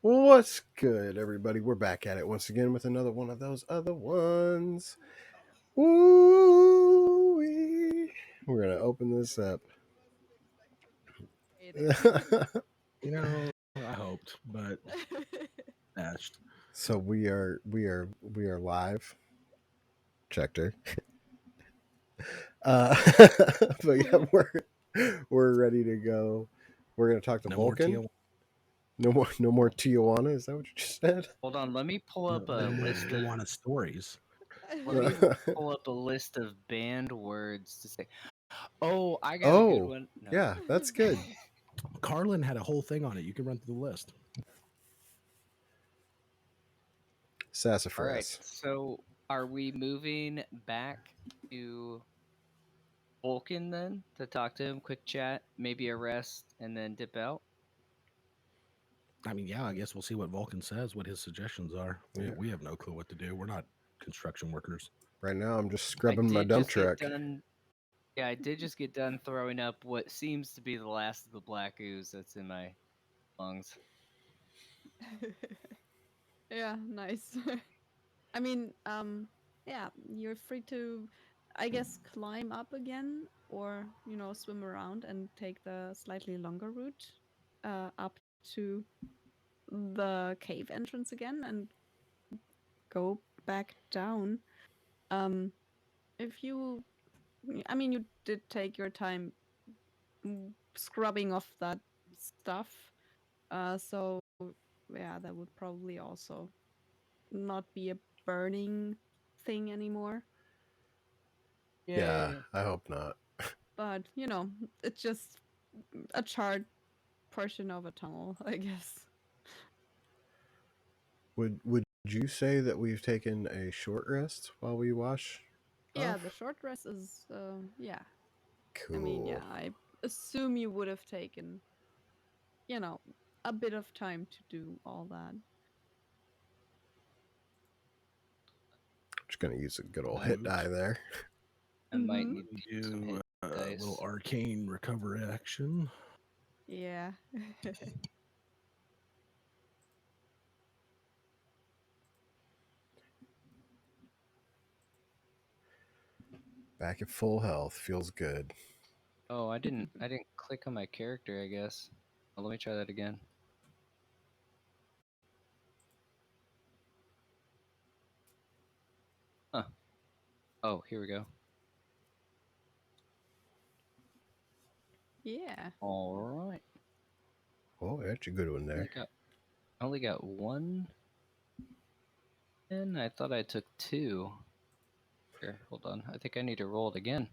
What's good, everybody? We're back at it once again with another one of those other ones. Woo! We're gonna open this up. I hoped, but dashed. So we are live. Checked her. Uh, but yeah, we're ready to go. We're gonna talk to No more Vulcan. Tijuana. No more Tijuana. Is that what you just said? Hold on, let me pull up a No more list of Tijuana stories. let me pull up a list of banned words to say. Oh, I got a good Oh, one. No. yeah, that's good. Carlin had a whole thing on it. You can run through the list. All right. Sassafras. So are we moving back to Vulcan then to talk to him, quick chat, maybe a rest, and then dip out? I mean, yeah, I guess we'll see what Vulcan says, what his suggestions are. Yeah. We have no clue what to do. We're not construction workers. Right now, I'm just I scrubbing my did dump just get truck. done. Yeah, I did just get done throwing up what seems to be the last of the black ooze that's in my lungs. Yeah, nice. I mean, yeah, you're free to, I guess, climb up again or, swim around and take the slightly longer route up to the cave entrance again and go back down. Um, if you, I mean, you did take your time scrubbing off that stuff. So, yeah, that would probably also not be a burning thing anymore. Yeah, Yay. I hope not. But, it's just a charred portion of a tunnel, I guess. Would you say that we've taken a short rest while we wash Yeah, the off? short rest is, yeah. I mean, Cool. yeah, I assume you would have taken, you know, a bit of time to do all that. Just gonna use a good old hit Woot. die there. I might Mm-hmm. need We to use some do hit a little dice. arcane recover action. Yeah. Back at full health feels good. Oh, I didn't click on my character, I guess. Oh, let me try that again. Huh. Oh, here we go. Yeah. All right. Oh, that's a good one there. I only got one. And I thought I took two. Here, hold on. I think I need to roll it again.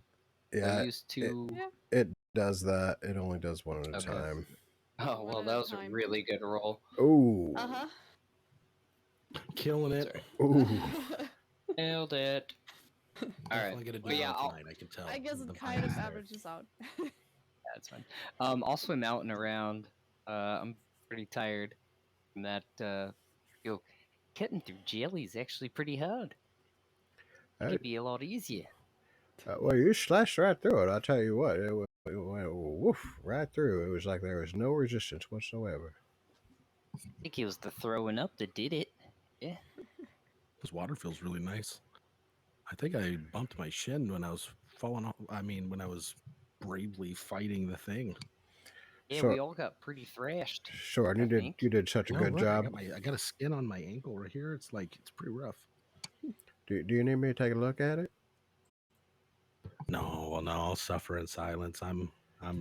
I Yeah, used it two. Yeah. it does that. It only does one at a Okay. time. Oh, One well, at that a was a time. really good roll. Ooh, Uh Killing it. Sorry. ooh. huh. Nailed it. All right. Definitely gonna do But yeah, well tonight. I can tell. I guess The it kind vibe of is there. averages out. that's fine. I'll swim out and around. I'm pretty tired from that. Yo, cutting through jelly is actually pretty hard. It Uh, could be a lot easier. well, you slashed right through it. I'll tell you what. It went woof right through. It was like there was no resistance whatsoever. I think it was the throwing up that did it. Yeah. This water feels really nice. I think I bumped my shin when I was falling off. I mean, when I was bravely fighting the thing. Yeah, So we all got pretty thrashed. sure, and I you did think. you did such a No, good look, job. I got a skin on my ankle right here. It's like it's pretty rough. Do you need me to take a look at it? No, well, no, I'll suffer in silence. I'm a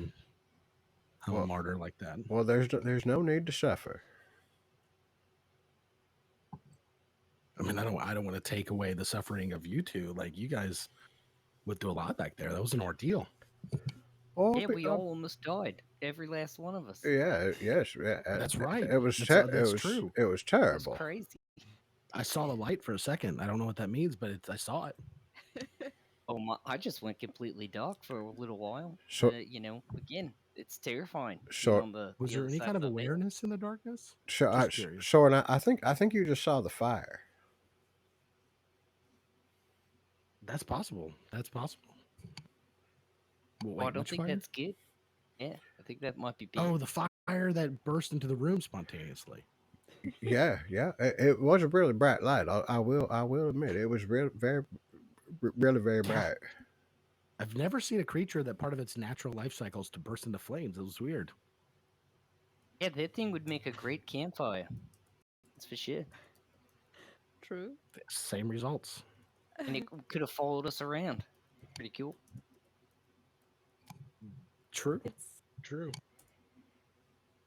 Well, martyr like that. well, there's no need to suffer. I mean, I don't want to take away the suffering of you two. Like you guys went through a lot back there. That was an ordeal. Oh, Yeah, we all almost died. Every last one of us. yeah, yes, yeah. That's right. It was That's true. it was It was terrible. crazy. I saw the light for a second. I don't know what that means, but I saw it. Oh my! I just went completely dark for a little while. So Again, it's terrifying being so on Was the there other any side kind of of the veil. awareness in the darkness? so Just curious. so, and I think you just saw the fire. That's possible. That's possible. Well, Oh, I wait, don't which think fire? that's good. Yeah, I think that might be bad. Oh, the fire that burst into the room spontaneously. Yeah, yeah. It was a really bright light. I will admit it was really very bright. I've never seen a creature that part of its natural life cycle is to burst into flames. It was weird. Yeah, that thing would make a great campfire. That's for sure. True. Same results. And it could have followed us around. Pretty cool. True. It's True.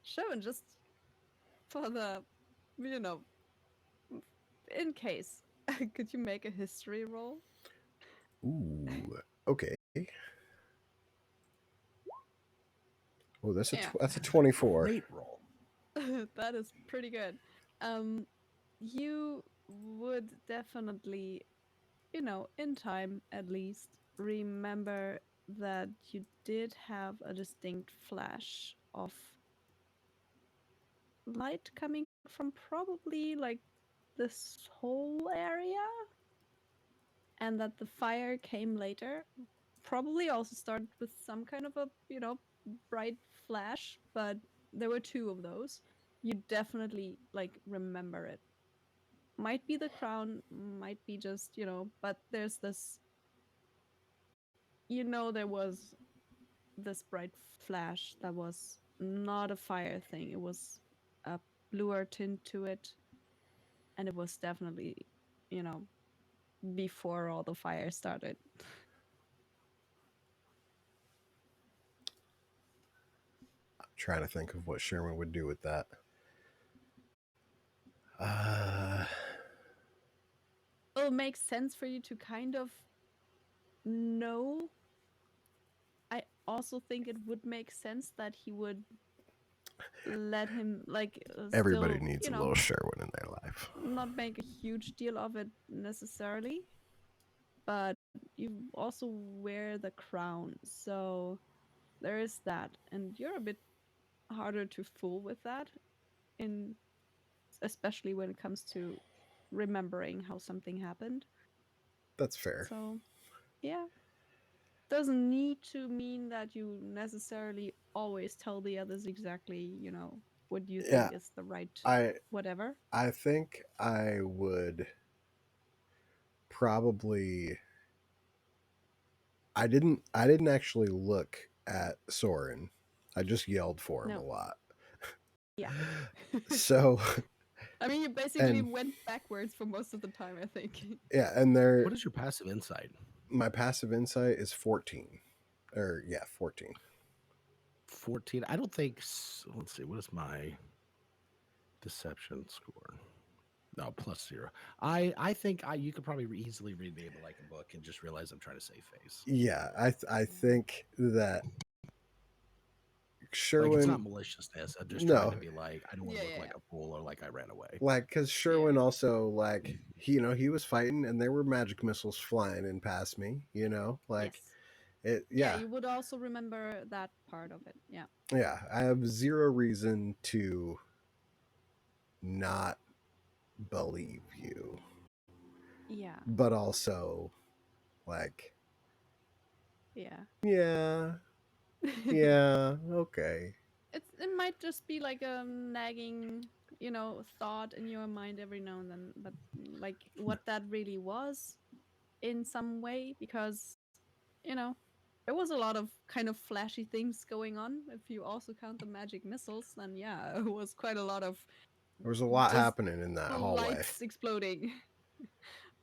shown just for the, you know, in case. Could you make a history roll? Ooh, okay. Oh, that's Yeah. that's a 24. Great roll. That is pretty good. You would definitely, you know, in time at least, remember that you did have a distinct flash of light coming from probably like this whole area, and that the fire came later. Probably also started with some kind of a, you know, bright flash, but there were two of those. You definitely like remember it. Might be the crown, might be just, you know, but there's this, you know, there was this bright flash that was not a fire thing. It was a bluer tint to it, and it was definitely, you know, before all the fire started. I'm trying to think of what Sherman would do with that. It'll make sense for you to kind of know. I also think it would make sense that he would let him like Everybody still, needs you a know, little Sherwin in their life. not make a huge deal of it necessarily, but you also wear the crown, so there is that, and you're a bit harder to fool with that, in especially when it comes to remembering how something happened. That's fair. So yeah, doesn't need to mean that you necessarily always tell the others exactly, you know, what you Yeah, think is the right whatever. I think I would probably. I didn't actually look at Soren. I just yelled for him a No. lot. Yeah. So I mean, you basically and went backwards for most of the time, I think. yeah, and there What is your passive insight? my passive insight is 14. Or yeah, 14. 14. I don't think. Let's see. What is my deception score? No, +0. I think you could probably easily read me like a book and just realize I'm trying to save face. Yeah, I think that Like, it's Sherwin, not maliciousness. I'm just no, trying to be like, I don't want to Yeah, look yeah, like a fool or like I ran away. like because Sherwin also like he, you know, he was fighting and there were magic missiles flying in past me, you know, like yes. it. Yeah, Yeah, you would also remember that part of it. Yeah. yeah. I have zero reason to not believe you, Yeah. but also like Yeah. yeah, yeah, okay. It might just be like a nagging, you know, thought in your mind every now and then, but like what that really was in some way, because, you know, there was a lot of kind of flashy things going on. If you also count the magic missiles, then yeah, it was quite a lot of There was a lot just happening in that hallway. lights exploding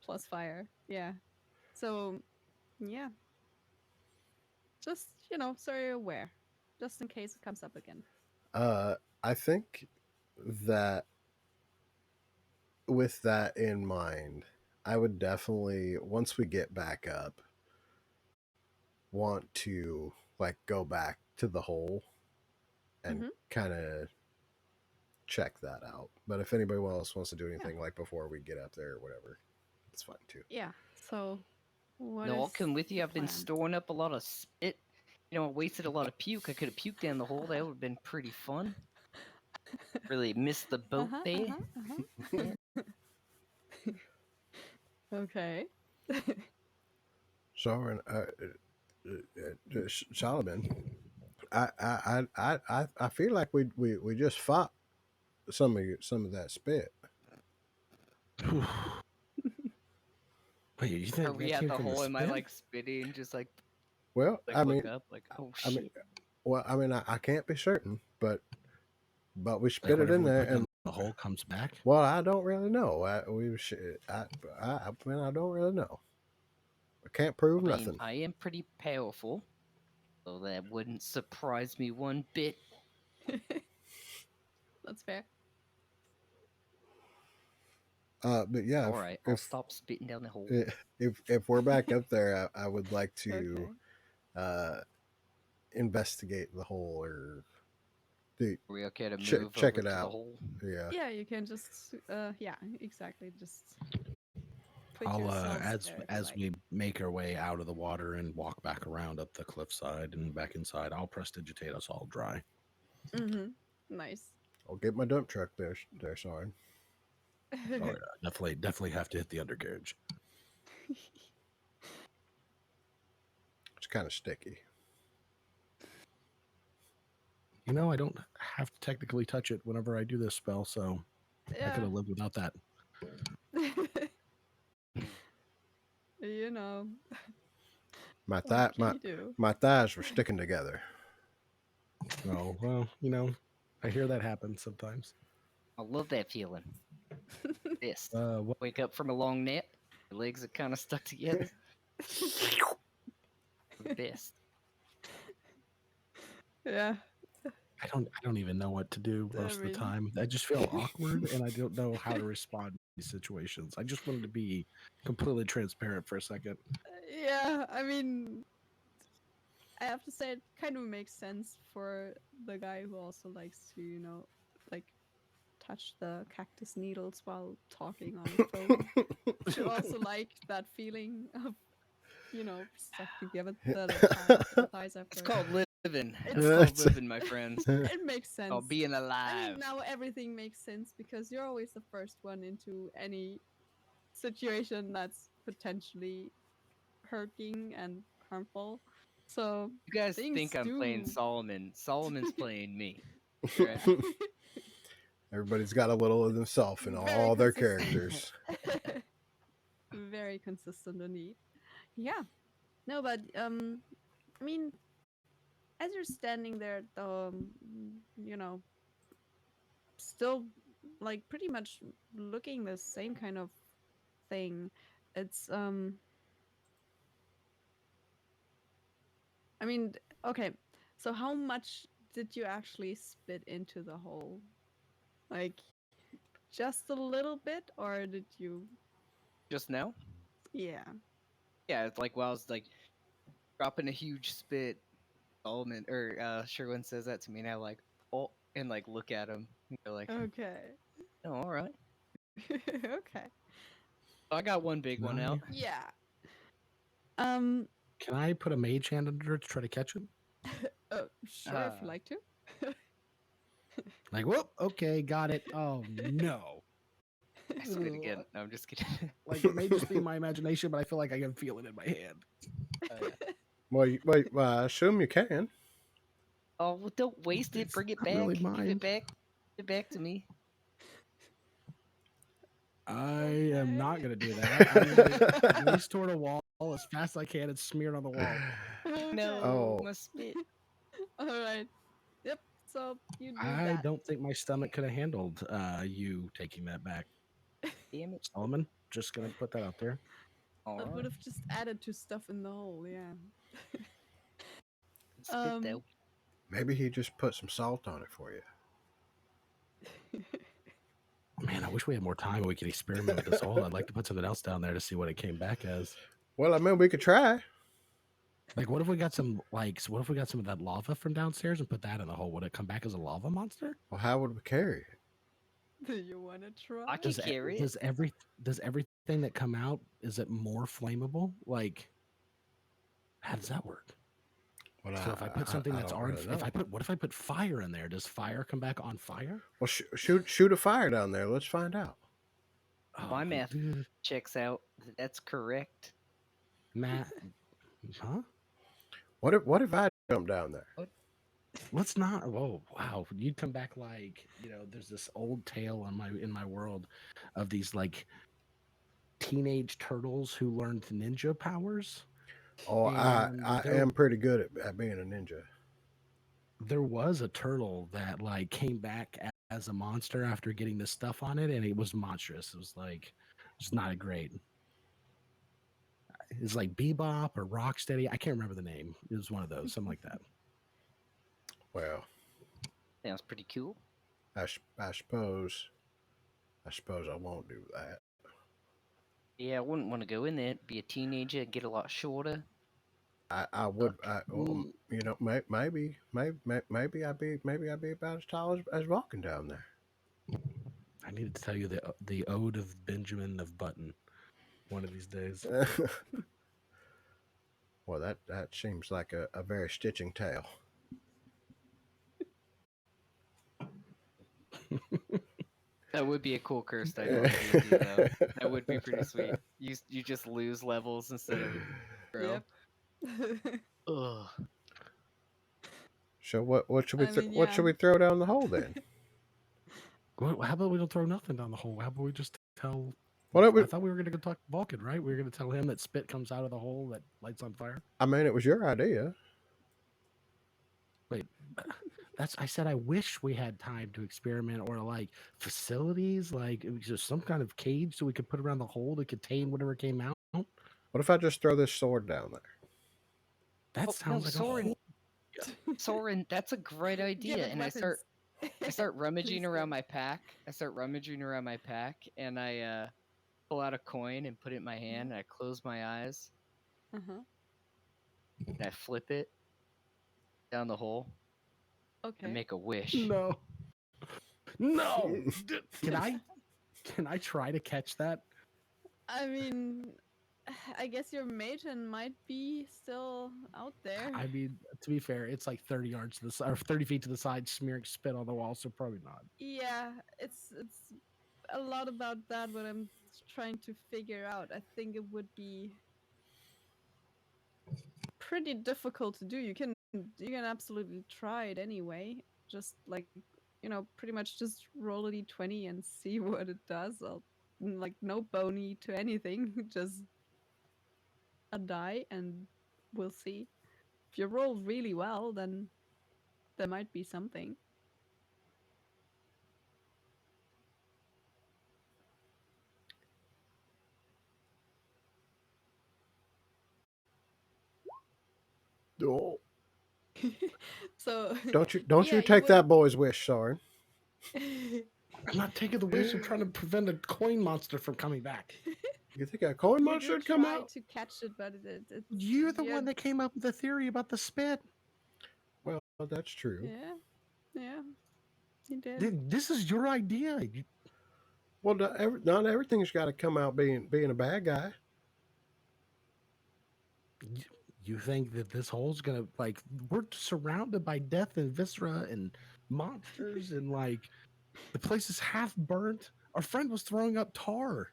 plus fire. Yeah. So, yeah. Just, you know, so you're aware, just in case it comes up again. I think that with that in mind, I would definitely, once we get back up, want to like go back to the hole and kind of check that out. But if anybody else wants to do anything like before we get up there or whatever, it's fine too. Yeah. So, what No, I'll is come with you. the I've been plan? storing up a lot of spit. You know, I wasted a lot of puke. I could have puked down the hole. That would have been pretty fun. Really missed the boat there. Okay. So, Solomon, I feel like we just fought some of that spit. Wait, you think Are we that at came the from the hole? Am I spit? like spitting? Just like Well, I look mean, up, like oh I mean, shit. I can't be certain, but we Like spit it whatever in we there, put in and the hole comes back. well, I don't really know. I don't really know. I can't prove I mean, nothing. I am pretty powerful, so that wouldn't surprise me one bit. That's fair. But yeah, All right, I'll stop spitting down the hole. if we're back up there, I would like to Okay. investigate the hole or Are we okay to move check over it to the out. hole? Yeah. Yeah, you can just yeah, exactly. Just put I'll yourselves there if you as like. we make our way out of the water and walk back around up the cliffside and back inside, I'll prestidigitate us all dry. Mm-hmm. Nice. I'll get my dump truck there, Soren. Oh yeah, definitely have to hit the undercarriage. It's kind of sticky. You know, I don't have to technically touch it whenever I do this spell, so I could have lived without that. You know. My What can you do? my thighs were sticking together. Oh well, you know, I hear that happen sometimes. I love that feeling. This. What? Wake up from a long nap, your legs are kind of stuck together. Best. Yeah. I don't even know what to do most of the mean- time. I just feel awkward and I don't know how to respond to these situations. I just wanted to be completely transparent for a second. Yeah, I mean, I have to say it kind of makes sense for the guy who also likes to, you know, like touch the cactus needles while talking on the phone. To also like that feeling of, you know, stuck together the thighs after. It's called living. It's It's called living, my friends. It makes sense. Called being I alive. mean, now everything makes sense because you're always the first one into any situation that's potentially hurting and harmful. So You guys things think I'm playing do- Solomon. Solomon's playing me. Right? Everybody's got a little of themselves in Very all their consistent. characters. Very consistent indeed. Yeah. No, but I mean, as you're standing there, you know, still like pretty much looking the same kind of thing. It's I mean, okay. So how much did you actually spit into the hole? Like just a little bit, or did you? Just now? Yeah. Yeah, it's like while I was like dropping a huge spit, Solomon or Sherwin says that to me, and I like and like look at him. And go like, Okay. oh, all right. Okay. So I got one big one out. Yeah. Can I put a mage hand under it to try to catch it? Sure, if you like to. Like, whoop, okay, got it. Oh no. I spit again. No, I'm just kidding. Like it may just be my imagination, but I feel like I can feel it in my hand. Well, I assume you can. Oh, well, don't waste it. It's Bring it not back. really Give mine. it back. Give it back to me. I am not gonna do that. I'm gonna race toward a wall as fast as I can and smear it on the wall. No, Oh. my spit. All right. Yep. So you do I that. don't think my stomach could have handled you taking that back. Damn it. Solomon, just gonna put that out there. All That would right. have just added to stuff in the hole. Yeah. Spit though. Maybe he just put some salt on it for you. Man, I wish we had more time and we could experiment with this hole. I'd like to put something else down there to see what it came back as. Well, I mean, we could try. Like, what if we got some what if we got some of that lava from downstairs and put that in the hole? Would it come back as a lava monster? Well, how would we carry it? Do you want to try? I can carry it. Does everything that come out, is it more flammable? Like, how does that work? Well, So if I put something that's don't already, really know. what if I put fire in there? Does fire come back on fire? Well, shoot a fire down there. Let's find out. My math dude. checks out. That's correct. Matt, huh? What if I jump down there? Let's not. Whoa, wow! You'd come back like there's this old tale in my world of these like teenage turtles who learned ninja powers, Oh, and I am pretty good at being a ninja. there was a turtle that like came back as a monster after getting this stuff on it, and it was monstrous. It was like it's not a great. It's like Bebop or Rocksteady. I can't remember the name. It was one of those, something like that. Well, Sounds pretty cool. I suppose I won't do that. Yeah, I wouldn't want to go in there, be a teenager, get a lot shorter. I would, maybe I'd be about as tall as walking down there. I needed to tell you the Ode of Benjamin of Button one of these days. Well, that seems like a very stitching tale. That would be a cool curse dialogue to do, though. That would be pretty sweet. You just lose levels instead of grow. Yep. Ugh. So what should we I mean, what should we throw down the hole then? Well, how about we don't throw nothing down the hole? How about we just tell? Well, I thought we were going to go talk to Vulcan, right? We were going to tell him that spit comes out of the hole that lights on fire. I mean, it was your idea. Wait, I said I wish we had time to experiment or like facilities, like just some kind of cage so we could put around the hole to contain whatever came out. What if I just throw this sword down there? That sounds like Soren. a hole. Soren, that's a great idea. And I start rummaging around my pack. And I pull out a coin and put it in my hand. And I close my eyes. Uh-huh. And I flip it down the hole. Okay. And make a wish. No. Can I try to catch that? I mean, I guess your Maton might be still out there. I mean, to be fair, it's like 30 yards to the side or 30 feet to the side, smearing spit on the wall, so probably not. Yeah, it's a lot about that what I'm trying to figure out. I think it would be pretty difficult to do. You can absolutely try it anyway. Just like, pretty much just roll a d20 and see what it does. Like no bony to anything, just a die and we'll see. If you roll really well, then there might be something. Oh. So don't you take that boy's wish, Soren. I'm not taking the wish. I'm trying to prevent a coin monster from coming back. You think a coin monster would come out? To catch it, but you're the one that came up with the theory about the spit. Well, that's true. Yeah, you did. This is your idea. Well, not everything's got to come out being a bad guy. You think that this hole's gonna we're surrounded by death and viscera and monsters and the place is half burnt. Our friend was throwing up tar.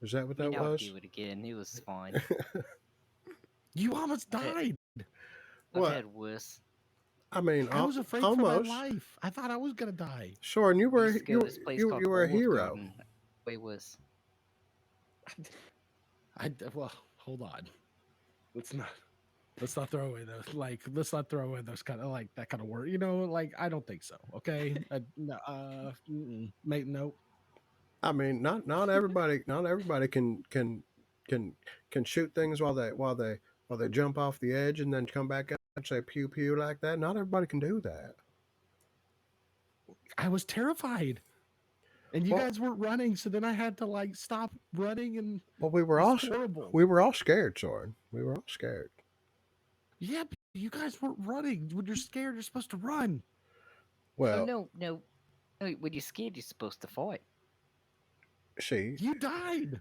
Is that what that was? I'll do it again. It was fine. You almost died. I've had worse. I mean, I was afraid for my life. I thought I was gonna die. Sure, and you were a hero. Way worse. Well, hold on. Let's not throw away those let's not throw away those kind of that kind of word. I don't think so. Okay. Mate, nope. I mean, not everybody can shoot things while they jump off the edge and then come back up and say pew pew like that. Not everybody can do that. I was terrified. And you guys weren't running, so then I had to stop running and we were all scared, Soren. We were all scared. Yeah, but you guys weren't running. When you're scared, you're supposed to run. Well, no. When you're scared, you're supposed to fight. See, you died.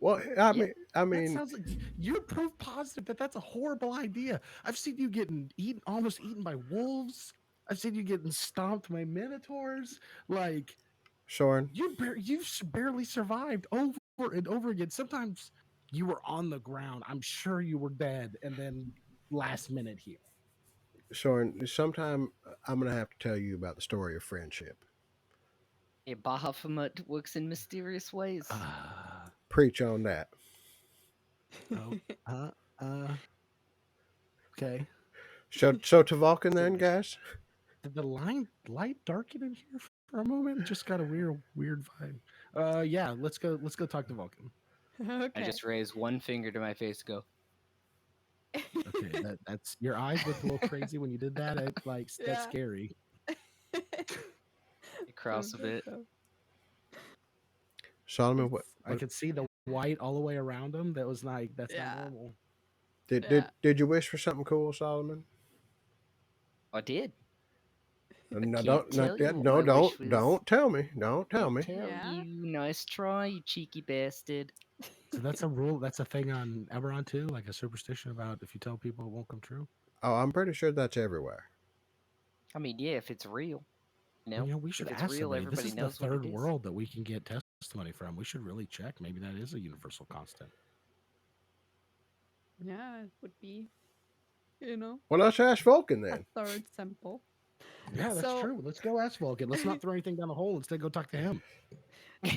Well, I mean, that sounds like you're proof positive that that's a horrible idea. I've seen you getting almost eaten by wolves. I've seen you getting stomped by minotaurs. Soren, you've barely survived over and over again. Sometimes you were on the ground. I'm sure you were dead, and then last minute here. Soren, sometime I'm gonna have to tell you about the story of friendship. Yeah, Bahamut works in mysterious ways. Preach on that. Oh, uh, okay. So to Vulcan then, guys. Did the light darken in here for a moment? Just got a weird vibe. Yeah, let's go talk to Vulcan. I Okay. just raise one finger to my face, go. Okay, that's your eyes looked a little crazy when you did that. That's Yeah. scary. Cross a bit. Solomon, what, It's- I could see the white all the way around him. That was like that's Yeah. not normal. did you wish for something cool, Solomon? I did. No, can't don't tell not you yet. what No, my wish was. don't tell me. Don't tell me. Tell Yeah. you, nice try, you cheeky bastard. So that's a rule. That's a thing on Eberron too, like a superstition about if you tell people it won't come true. Oh, I'm pretty sure that's everywhere. I mean, yeah, if it's real. You know, we should if it's ask real, somebody. This everybody is the knows what it third is. world that we can get testimony from. We should really check. Maybe that is a universal constant. Yeah, it would be, you know, Well, let's ask Vulcan a then. third sample. Yeah, that's So- true. Let's go ask Vulcan. Let's not throw anything down the hole. Instead, go talk to him.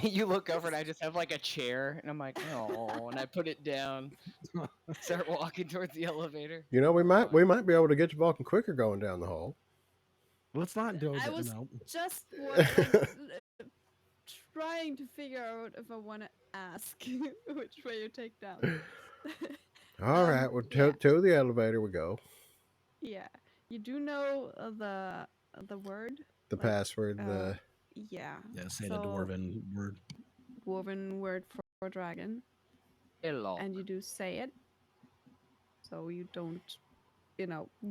You look over and I just have like a chair, and I'm like, oh, and I put it down. Start walking towards the elevator. You know, we might be able to get to Vulcan quicker going down the hole. Let's not do I it. was No. just trying to figure out if I want to ask which way you take down. All right, well, yeah. to the elevator we go. Yeah, you do know the word. The Like, password. The Yeah. Yeah, say the So, dwarven word. Dwarven word for dragon, Hello. and you do say it, so you don't,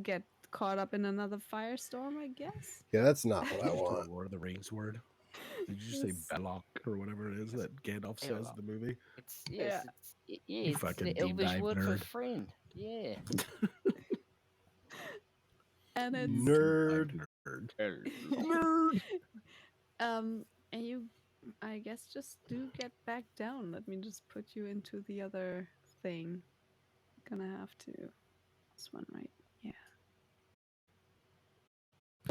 get caught up in another firestorm. I guess. yeah, that's not what I Just a want. Lord of the Rings word. Did you just say Yes. Belloc or whatever it is that Gandalf says in the movie? It's yes, Yeah. it's fucking the deep Elvish dive word for nerd. friend. Yeah. And it's Nerd. Nerd. and you, I guess, just do get back down. Let me just put you into the other thing. Gonna have to. This one, right? Yeah.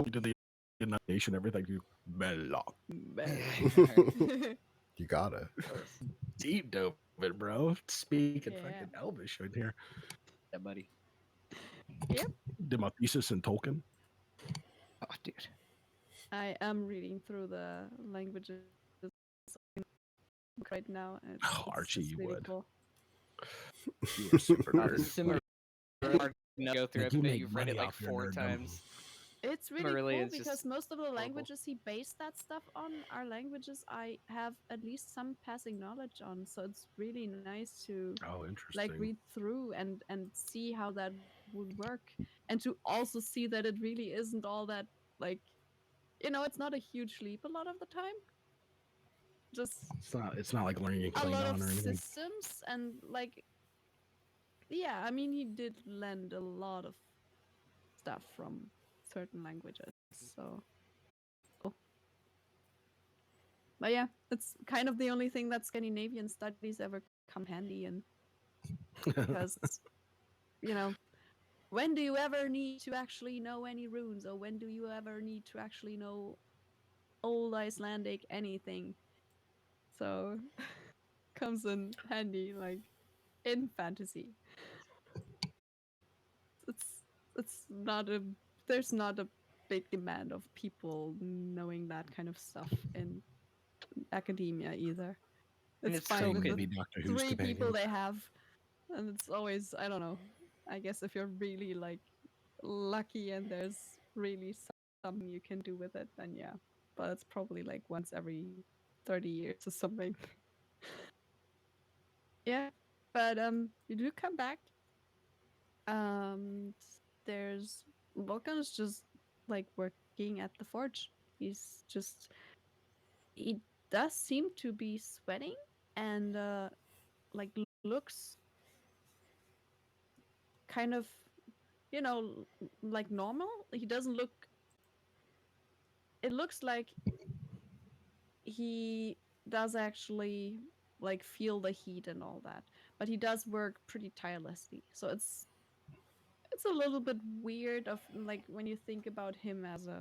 We did the inundation, everything. You Belloc. You gotta. Deep dope it, bro. Speaking Yeah. fucking Elvish right here. Yeah, buddy. Did my thesis in Tolkien. Oh, dude. I am reading through the languages right now. And Oh, it's Archie, just you really would. cool. You were super Oh, nerd. similar. Hard to go through. They I do bet make you've read it money like off your 4 nerddom. times. It's really Really, cool it's because just most of the horrible. languages he based that stuff on are languages I have at least some passing knowledge on. So it's really nice to Oh, interesting. read through and see how that would work, and to also see that it really isn't all that it's not a huge leap a lot of the time. Just It's not like learning in a lot of Klingon or anything. systems and yeah, I mean he did lend a lot of stuff from certain languages, so cool. But yeah, it's kind of the only thing that Scandinavian studies ever come handy in, because when do you ever need to actually know any runes, or when do you ever need to actually know old Icelandic anything? So comes in handy in fantasy. It's not a there's not a big demand of people knowing that kind of stuff in academia either. And It's it's fine so with good. the Maybe Doctor Who's 3 people companion. they have, and it's always, I don't know, I guess if you're really lucky and there's really something you can do with it, then yeah, but it's probably once every 30 years or something. Yeah, but you do come back. There's Vulcan's just working at the forge. He does seem to be sweating and looks kind of normal. He doesn't look, it looks like he does actually feel the heat and all that, but he does work pretty tirelessly, so it's it's a little bit weird of like when you think about him as a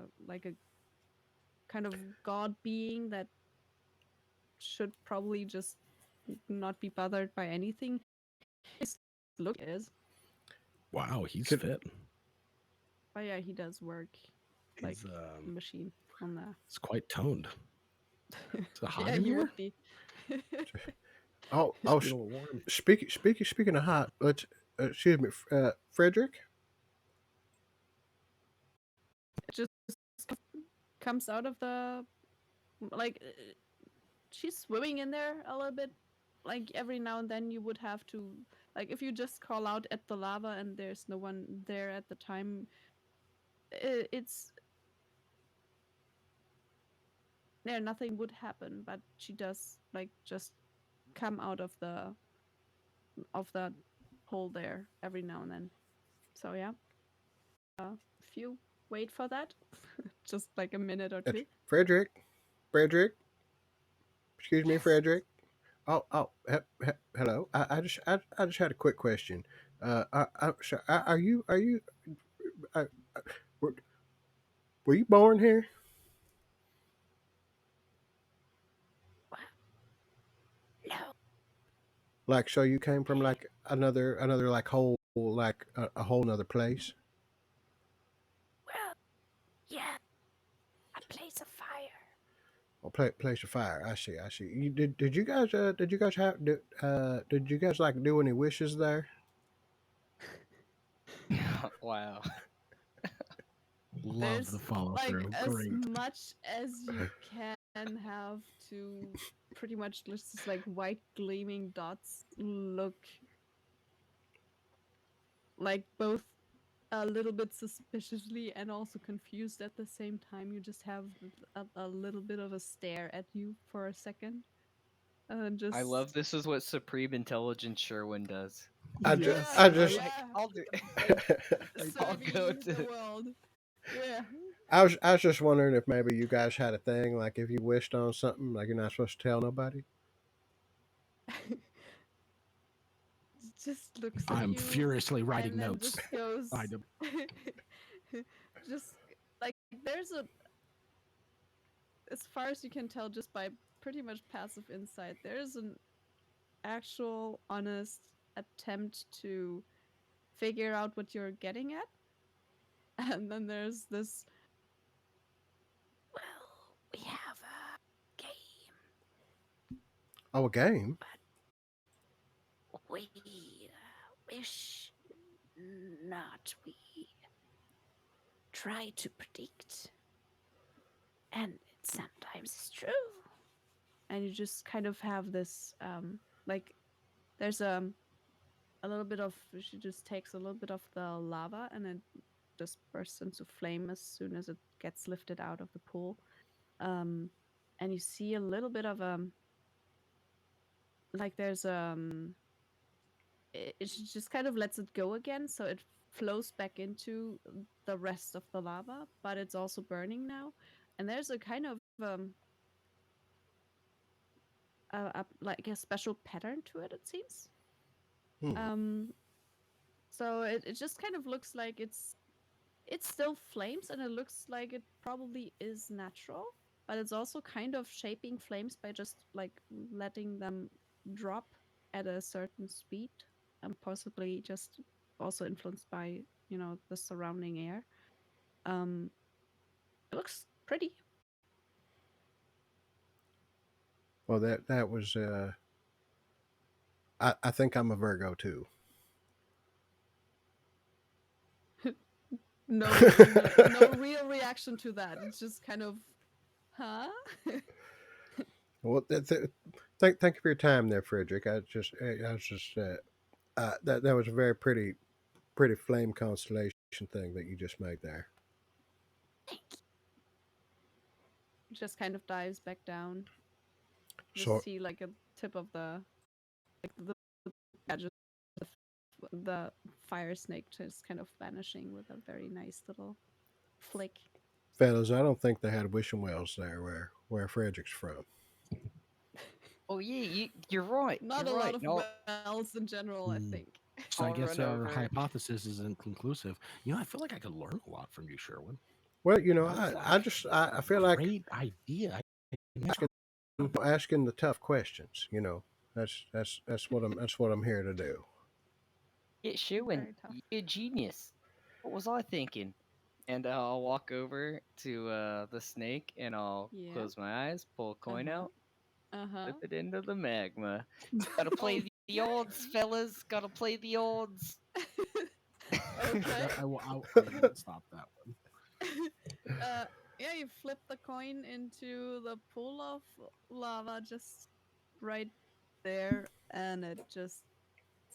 kind of god being that should probably just not be bothered by anything. His look is, Wow, he's Could- fit. but yeah, he does work like He's a machine on the. it's quite toned. Is it hot Yeah, in you here? would be. Oh, It's oh, getting a little warm. speaking of hot, let's excuse me, Frederick. Just comes out of the like she's swimming in there a little bit. Like every now and then you would have to like if you just call out at the lava and there's no one there at the time, it's there nothing would happen, but she does like just come out of that hole there every now and then. So yeah, if you wait for that, just like a minute or two. Frederick, excuse me, Yes. Frederick. Hello. I just had a quick question. Are you uh, were were you born here? No. Like, so you came from like another like whole like a whole nother place? Well, yeah. A place of fire. Or place of fire. I see. You, did you guys did you guys like do any wishes there? Wow. Love There's the follow like through. as Great. much as you can have to pretty much just like white gleaming dots look like both a little bit suspiciously and also confused at the same time. You just have a little bit of a stare at you for a second. Just I love this is what Supreme Intelligence Sherwin does. I yeah, just I just yeah, I'll do I'll serving go the to world. Yeah. I was just wondering if maybe you guys had a thing like if you wished on something like you're not supposed to tell nobody. Just looks at I'm you furiously writing and then notes. just goes I do. just like there's a as far as you can tell just by pretty much passive insight there's an actual honest attempt to figure out what you're getting at, and then there's this Well, we have a game. Oh, a game. We wish not. We try to predict. And it sometimes is true. and you just kind of have this like there's a little bit of she just takes a little bit of the lava and it just bursts into flame as soon as it gets lifted out of the pool, and you see a little bit of like there's it just kind of lets it go again so it flows back into the rest of the lava, but it's also burning now, and there's a kind of like a special pattern to it seems. So it just kind of looks like it's still flames and it looks like it probably is natural, but it's also kind of shaping flames by just like letting them drop at a certain speed and possibly just also influenced by the surrounding air. It looks pretty. Well, that was I think I'm a Virgo too. No real reaction to that. It's just kind of huh. Well, thank you for your time there, Frederick. I was just that was a very pretty flame constellation thing that you just made there. Just kind of dives back down. Just So see like a tip of the edge of the fire snake just kind of vanishing with a very nice little flick. fellas, I don't think they had wishing wells there where Frederick's from. Oh yeah, you're right. Not you're a right. lot of No, wells in general, I think. So I I'll guess run our over. hypothesis is inconclusive. You know, I feel like I could learn a lot from you, Sherwin. Well, you know, That was I feel like great idea. asking the tough questions. You know, that's what I'm here to do. Yeah, Sherwin, Very tough. you're a genius. What was I thinking? And I'll walk over to the snake and I'll Yeah. close my eyes, pull a coin Uh-huh. out, Uh-huh. flip it into the magma. Gotta play the odds, fellas. Gotta play the odds. Okay. I won't stop that one. Yeah, you flip the coin into the pool of lava just right there, and it just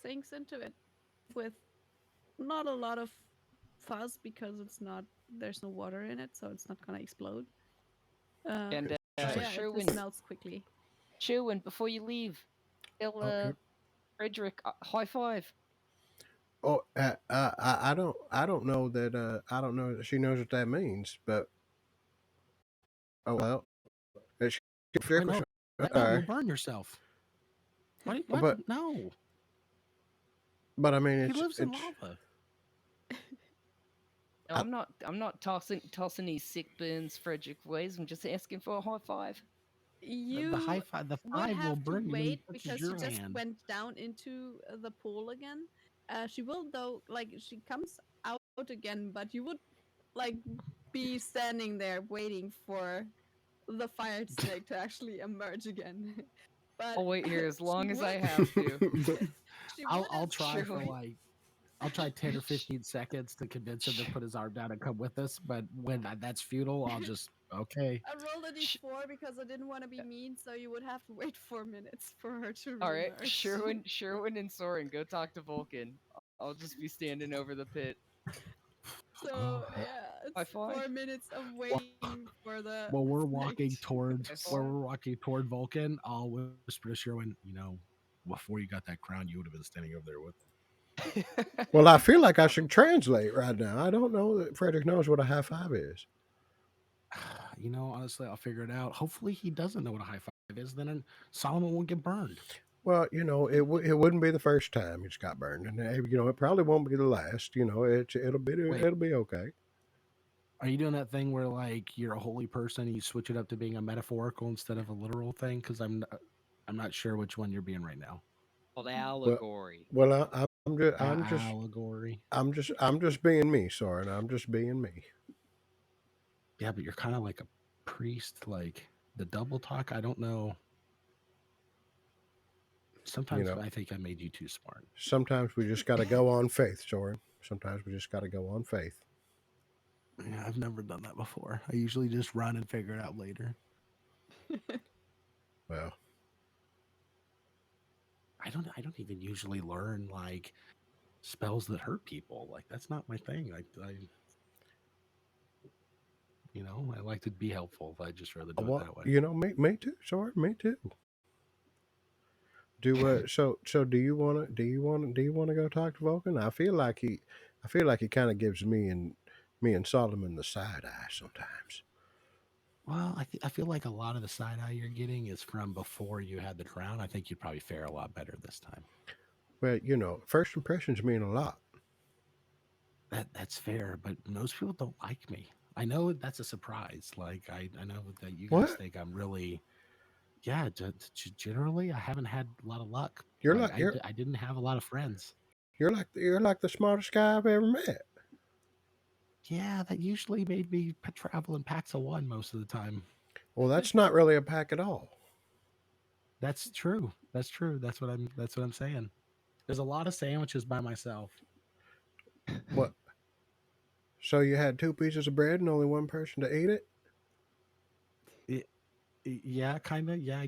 sinks into it with not a lot of fuzz because there's no water in it, so it's not gonna explode. And So yeah, it Sherwin, just melts quickly. Sherwin, before you leave, tell Oh, Frederick high five. I don't know that I don't know that she knows what that means, but oh well, she I know. all No, you'll right. burn yourself. What? But No. I mean, He lives in it's lava. No, I- I'm not tossing these sick burns Frederick ways. I'm just asking for a high five. You The high five, the would 5 will have to burn you when he wait touches because your she just hand. went down into the pool again. She will though, like she comes out again, but you would like be standing there waiting for the fire snake to actually emerge again. But I'll wait here as she long as I would- have to. she would I'll have try to for wait. like I'll try 10 or 15 seconds to convince him to put his arm down and come with us, but when that's futile, I'll just okay. I rolled a Sh- d4 because I didn't want to be mean, so you would have to wait 4 minutes for her to All right, reemerge. Sherwin, and Soren, go talk to Vulcan. I'll just be standing over the pit. So Oh, yeah, High it's five. 4 minutes of waiting for the while we're snake walking to toward High where five. we're walking toward Vulcan, I'll whisper to Sherwin, you know, before you got that crown, you would have been standing over there with him. well, I feel like I should translate right now. I don't know that Frederick knows what a high five is. You know, honestly, I'll figure it out. Hopefully, he doesn't know what a high five is. Then Solomon won't get burned. Well, you know, it wouldn't be the first time it's got burned, and you know, it probably won't be the last. You know, it'll be okay. Are you doing that thing where like you're a holy person and you switch it up to being a metaphorical instead of a literal thing? Because I'm not sure which one you're being right now. Called allegory. Well, Allegory. I'm just being me, Soren. I'm just being me. Yeah, but you're kind of like a priest, like the double talk. I don't know. Sometimes You know, I think I made you too smart. sometimes we just got to go on faith, Soren. Sometimes we just got to go on faith. Yeah, I've never done that before. I usually just run and figure it out later. Well, I don't even usually learn like spells that hurt people. Like that's not my thing. I you know, I like to be helpful. I just rather do it that way. you know, me too, Soren. Me too. So do you want to go talk to Vulcan? I feel like he kind of gives me and Solomon the side eye sometimes. Well, I feel like a lot of the side eye you're getting is from before you had the crown. I think you'd probably fare a lot better this time. Well, you know, first impressions mean a lot. That's fair, but most people don't like me. I know that's a surprise. Like I know that you guys What? think I'm really, yeah. Generally, I haven't had a lot of luck. You're Like like I didn't have a lot of friends. you're like the smartest guy I've ever met. Yeah, that usually made me travel in packs of one most of the time. Well, that's not really a pack at all. That's true. That's true. That's what I'm saying. There's a lot of sandwiches by myself. What? So you had 2 pieces of bread and only one person to eat it? Yeah, kind of. Yeah.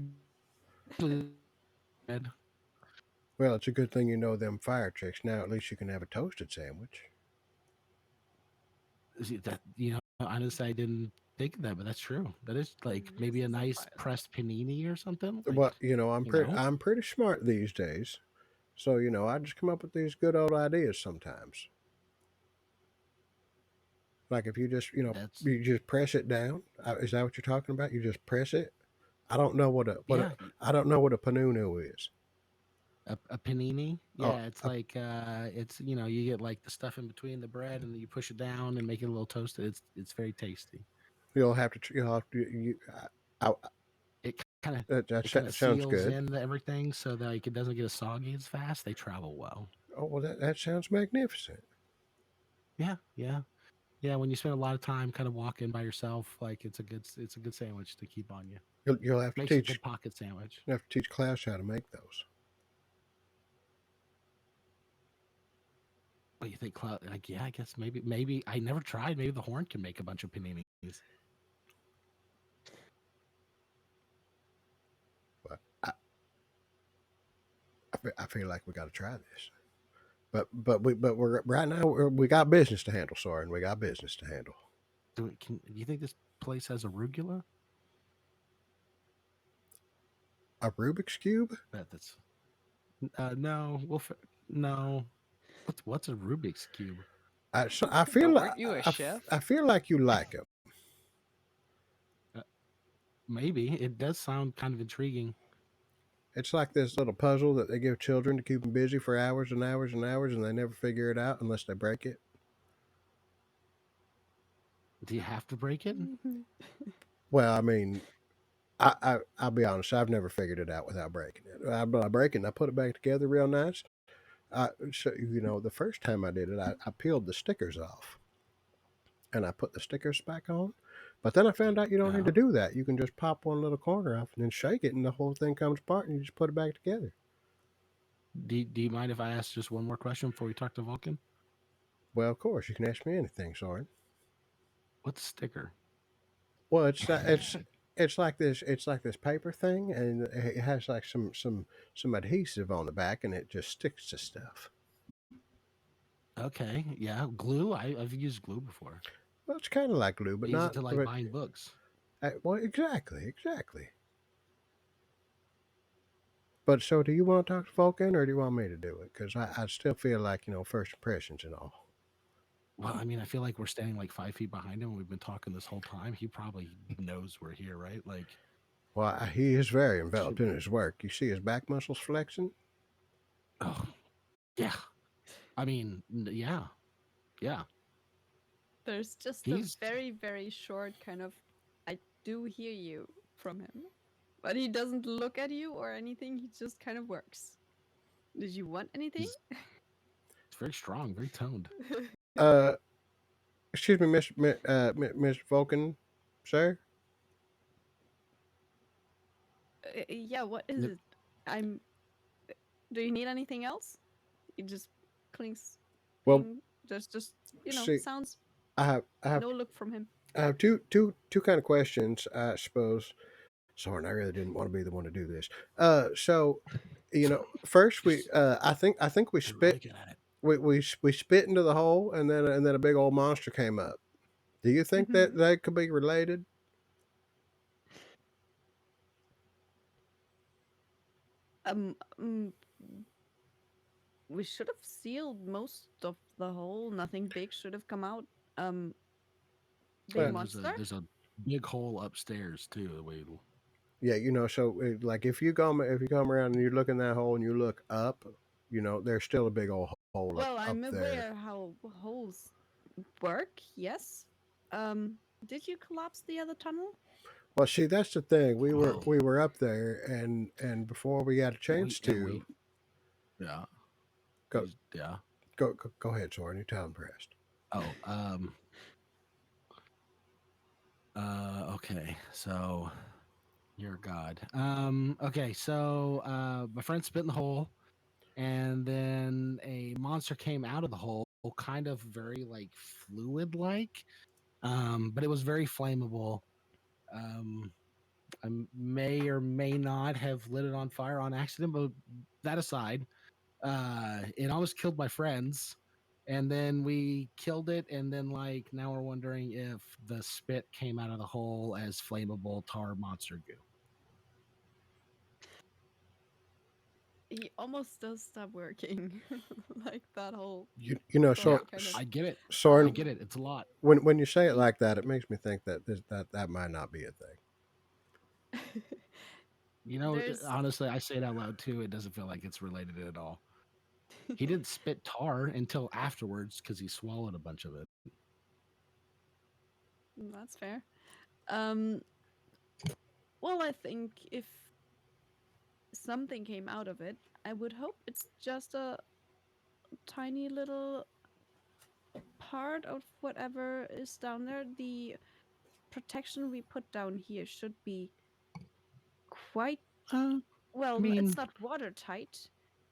Well, it's a good thing you know them fire tricks. Now at least you can have a toasted sandwich. That honestly, I didn't think of that, but that's true. That is like Yes, maybe a it's a nice fire. pressed panini or something. Like, Well, you know, you know? I'm pretty smart these days. So, you know, I just come up with these good old ideas sometimes. Like if you just, you know, That's you just press it down. Is that what you're talking about? You just press it. I don't know what yeah. I don't know what a panunu is. A panini? Oh, Yeah, it's like it's you get like the stuff in between the bread and then you push it down and make it a little toasted. It's very tasty. you'll have to. You'll have to. It kind of That it kind of sounds seals good. in everything so that like, it doesn't get as soggy as fast. They travel well. Oh well, that sounds magnificent. Yeah, yeah, yeah. When you spend a lot of time kind of walking by yourself, like it's a good sandwich to keep on you. You'll have to Makes a teach. good pocket sandwich. You have to teach Klaus how to make those. What do you think, Cloud? Like, yeah, I guess maybe I never tried. Maybe the Horn can make a bunch of paninis. But I feel like we got to try this. But we're right now we got business to handle, Soren. We got business to handle. Do you think this place has arugula? A Rubik's cube? That's no. No. What's a Rubik's cube? I feel like Weren't you a chef? I feel like you like them. Maybe it does sound kind of intriguing. It's like this little puzzle that they give children to keep them busy for hours and hours and hours, and they never figure it out unless they break it. Do you have to break it? Well, I mean, I'll be honest. I've never figured it out without breaking it. I break it and I put it back together real nice. So the first time I did it, I peeled the stickers off, and I put the stickers back on. But then I found out you don't need to do that. You can just pop one little corner off and then shake it, and the whole thing comes apart, and you just put it back together. Do you mind if I ask just one more question before we talk to Vulcan? Well, of course, you can ask me anything, Soren. What's a sticker? Well, it's like this paper thing, and it has like some adhesive on the back, and it just sticks to stuff. Okay, yeah, glue. I've used glue before. Well, it's kind of like glue, but I use not it to like but, bind books. well, exactly. But so, do you want to talk to Vulcan, or do you want me to do it? Because I still feel like first impressions and all. Well, I mean, I feel like we're standing like 5 feet behind him. We've been talking this whole time. He probably knows we're here, right? Like, Well, he is very enveloped in his work. You see his back muscles flexing. oh, yeah. I mean, yeah. There's just He's- a very, very short kind of, I do hear you from him. But he doesn't look at you or anything. He just kind of works. Did you want anything? It's very strong, very toned. Excuse me, Mr. Vulcan, sir. Yeah, what is it? Do you need anything else? He just clinks. Well, cling, just see, sounds. I have No look from him. I have two kind of questions, I suppose. Sorry, I really didn't want to be the one to do this. So, first I think we You're spit really good at it. we spit into the hole, and then a big old monster came up. Do you think that they could be related? We should have sealed most of the hole. Nothing big should have come out. Big Well, monster. There's a big hole upstairs too. The way Yeah, so like if you come around and you look in that hole and you look up, there's still a big old hole Well, up I'm there. aware how holes work. Yes. Did you collapse the other tunnel? Well, see, that's the thing. We were up there, and before we got a chance yeah. go Yeah. go ahead, Soren. You're time pressed. Oh, okay. So you're God. Okay, so my friend spit in the hole, and then a monster came out of the hole, kind of very like fluid like. But it was very flammable. I may or may not have lit it on fire on accident, but that aside, it almost killed my friends. And then we killed it, and then like now we're wondering if the spit came out of the hole as flammable tar monster goo. He almost does stop working. Like that whole. So I get it. Soren, I get it. It's a lot. when you say it like that, it makes me think that that might not be a thing. You know, There's honestly, I say it out loud too. It doesn't feel like it's related at all. He didn't spit tar until afterwards because he swallowed a bunch of it. That's fair. Um, well, I think if something came out of it, I would hope it's just a tiny little part of whatever is down there. The protection we put down here should be quite I well. mean, It's not watertight.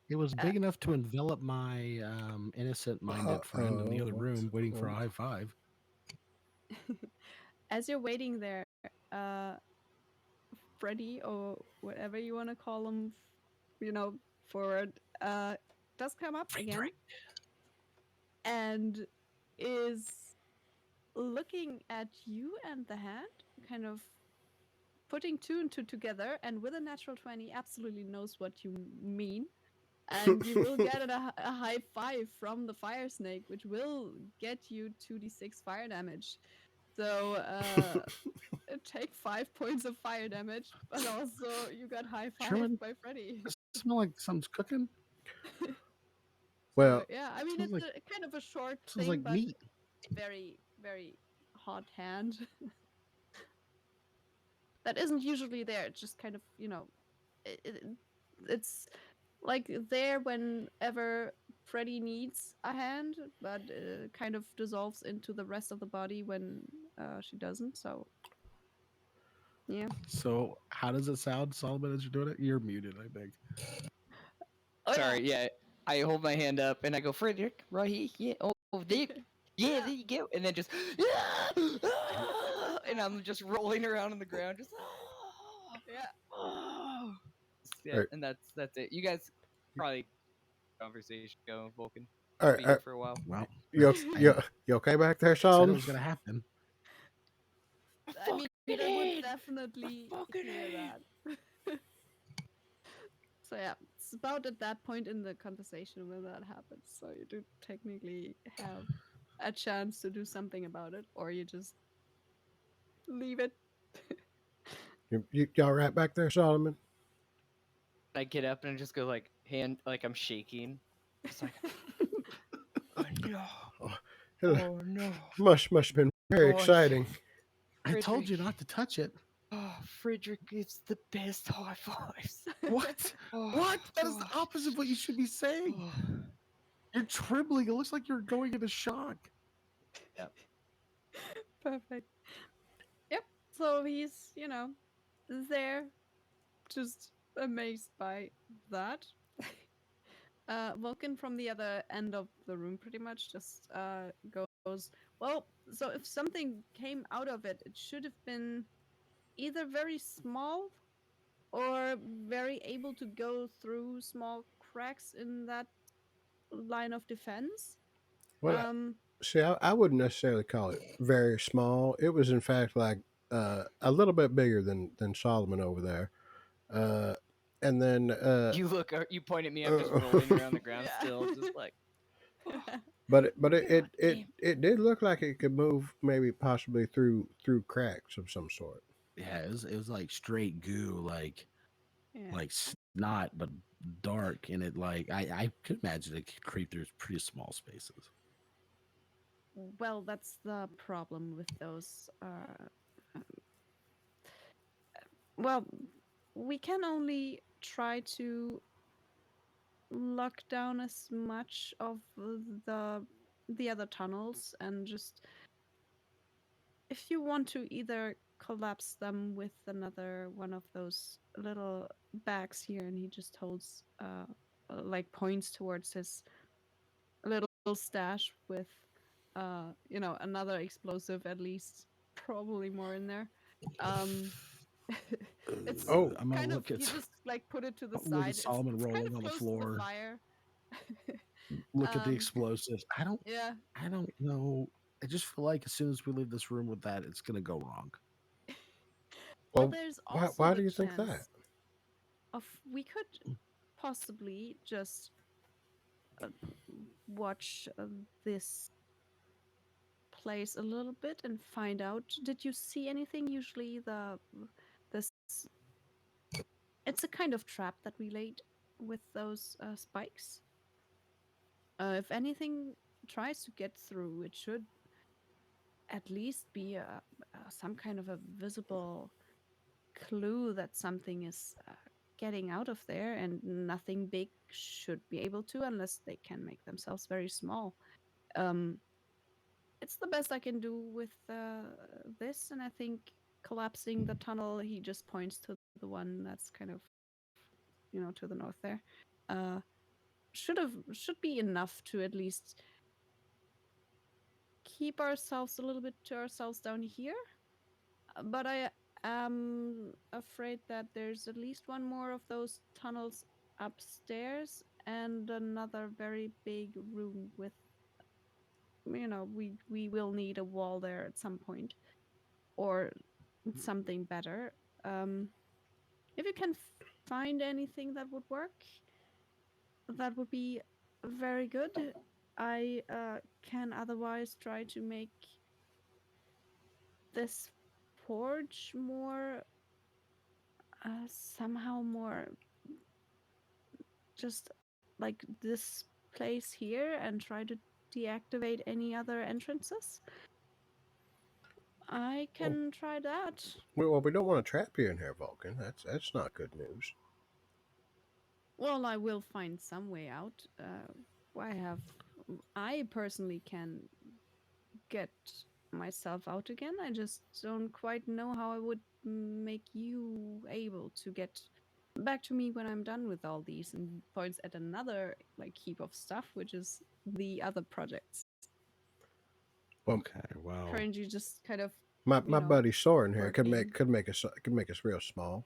it was Uh, big enough to envelop my innocent-minded friend in the other room, waiting for a high five. as you're waiting there, uh, Freddy or whatever you want to call him, forward, does come up again and is looking at you and the hand, kind of putting two and two together, and with a natural 20, absolutely knows what you mean. And you will get a high five from the fire snake, which will get you 2d6 fire damage. So take 5 points of fire damage, but also you got high five Sherman, by Freddy. does it smell like something's cooking? Well, So, yeah, I mean, Smells it's like kind of a short smells thing, like but meat. very, very hot hand. That isn't usually there. It's just kind of, it's like there whenever Freddy needs a hand, but kind of dissolves into the rest of the body when she doesn't. So, yeah. So, how does it sound, Solomon, as you're doing it? You're muted, I think. Oh, Sorry, yeah. I hold my hand up and I go, Frederick, right here, yeah, oh, there, yeah, there you go, and then just, and I'm just rolling around on the ground, just, yeah. yeah, Right. and that's it. You guys probably conversation going, Vulcan. all I'll right, be here for a while. Well, you okay back there, said it Solomon? was gonna happen. I mean, I would Fucking definitely fucking hear that. So yeah, it's about at that point in the conversation when that happens. So you do technically have a chance to do something about it, or you just leave it. Y'all right back there, Solomon? I get up and I just go like like I'm shaking. It's like, oh no, oh no, Must have been very gosh. exciting. I told you Frederick. not to touch it. Oh, Frederick gives the best high fives. What? Oh, What? That is the gosh. opposite of what you should be saying. Oh. You're trembling. It looks like you're going into shock. Perfect. Yep. So he's, there, just amazed by that. Vulcan from the other end of the room pretty much just goes, well, so if something came out of it, it should have been either very small or very able to go through small cracks in that line of defense. Well, see, I wouldn't necessarily call it very small. It was, in fact, like a little bit bigger than Solomon over there. And then You point at me. I'm just rolling around the ground still, just like. but it God damn. it did look like it could move, maybe possibly through cracks of some sort. Yeah, it was like straight goo, like Yeah. like snot, but dark, and it like I could imagine it could creep through pretty small spaces. Well, that's the problem with those. Well, we can only try to lock down as much of the other tunnels, and just if you want to either collapse them with another one of those little bags here, and he just holds like points towards his little stash with another explosive, at least probably more in there. It's Oh, I'm gonna kind of look at you just like put it to the look side. at Solomon It's kind rolling of on the close to the floor. fire. Look at the Um, explosives. I don't know. I just feel like as soon as we leave this room with that, it's gonna go wrong. Well, well, there's why also why the do you think that? chance of we could possibly just watch this place a little bit and find out. Did you see anything? Usually, this it's a kind of trap that we laid with those spikes. If anything tries to get through, it should at least be some kind of a visible clue that something is getting out of there, and nothing big should be able to unless they can make themselves very small. Um, it's the best I can do with this, and I think collapsing the tunnel, he just points to the one that's kind of, to the north there. Uh, should be enough to at least keep ourselves a little bit to ourselves down here. But I am afraid that there's at least one more of those tunnels upstairs and another very big room with, we will need a wall there at some point, or something better. If you can find anything that would work, that would be very good. I can otherwise try to make this forge more somehow more just like this place here, and try to deactivate any other entrances. I can try that. Well, we don't want to trap you in here, Vulcan. That's not good news. Well, I will find some way out. I personally can get myself out again. I just don't quite know how I would make you able to get back to me when I'm done with all these, and points at another like heap of stuff, which is the other projects. Well, Okay, well, Currently, just kind of my buddy Soren here working. could make us real small.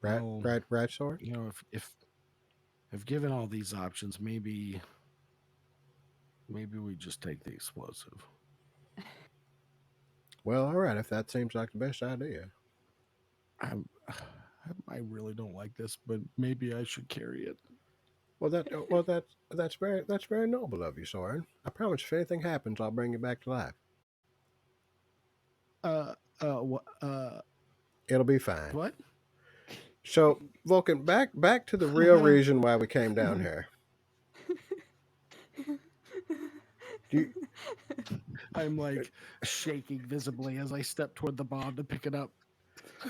Right, well, right, Soren. you know, if given all these options, maybe we just take the explosive. Well, all right. If that seems like the best idea. I really don't like this, but maybe I should carry it. Well, that's very noble of you, Soren. I promise, if anything happens, I'll bring you back to life. It'll be fine. What? So, Vulcan, back to the real reason why we came down here. I'm like shaking visibly as I step toward the bomb to pick it up.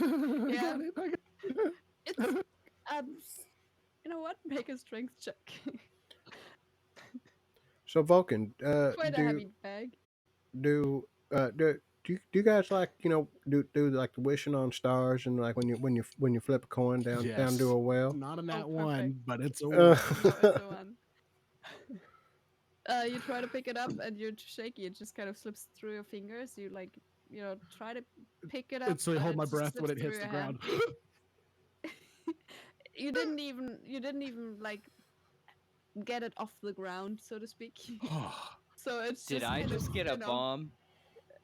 Yeah. It's you know what? Make a strength check. So, Vulcan, Quite a heavy bag. do you guys like do like the wishing on stars, and like when you flip a coin down to a well? Not in that Oh, one, perfect. but it's a one. No, it's a one. You try to pick it up and you're too shaky. It just kind of slips through your fingers. You try to pick it up. It's like hold and my it just breath when slips it hits through the your hand. ground. You didn't even like get it off the ground, so to speak. So it's Did just I kind just of, get a bomb?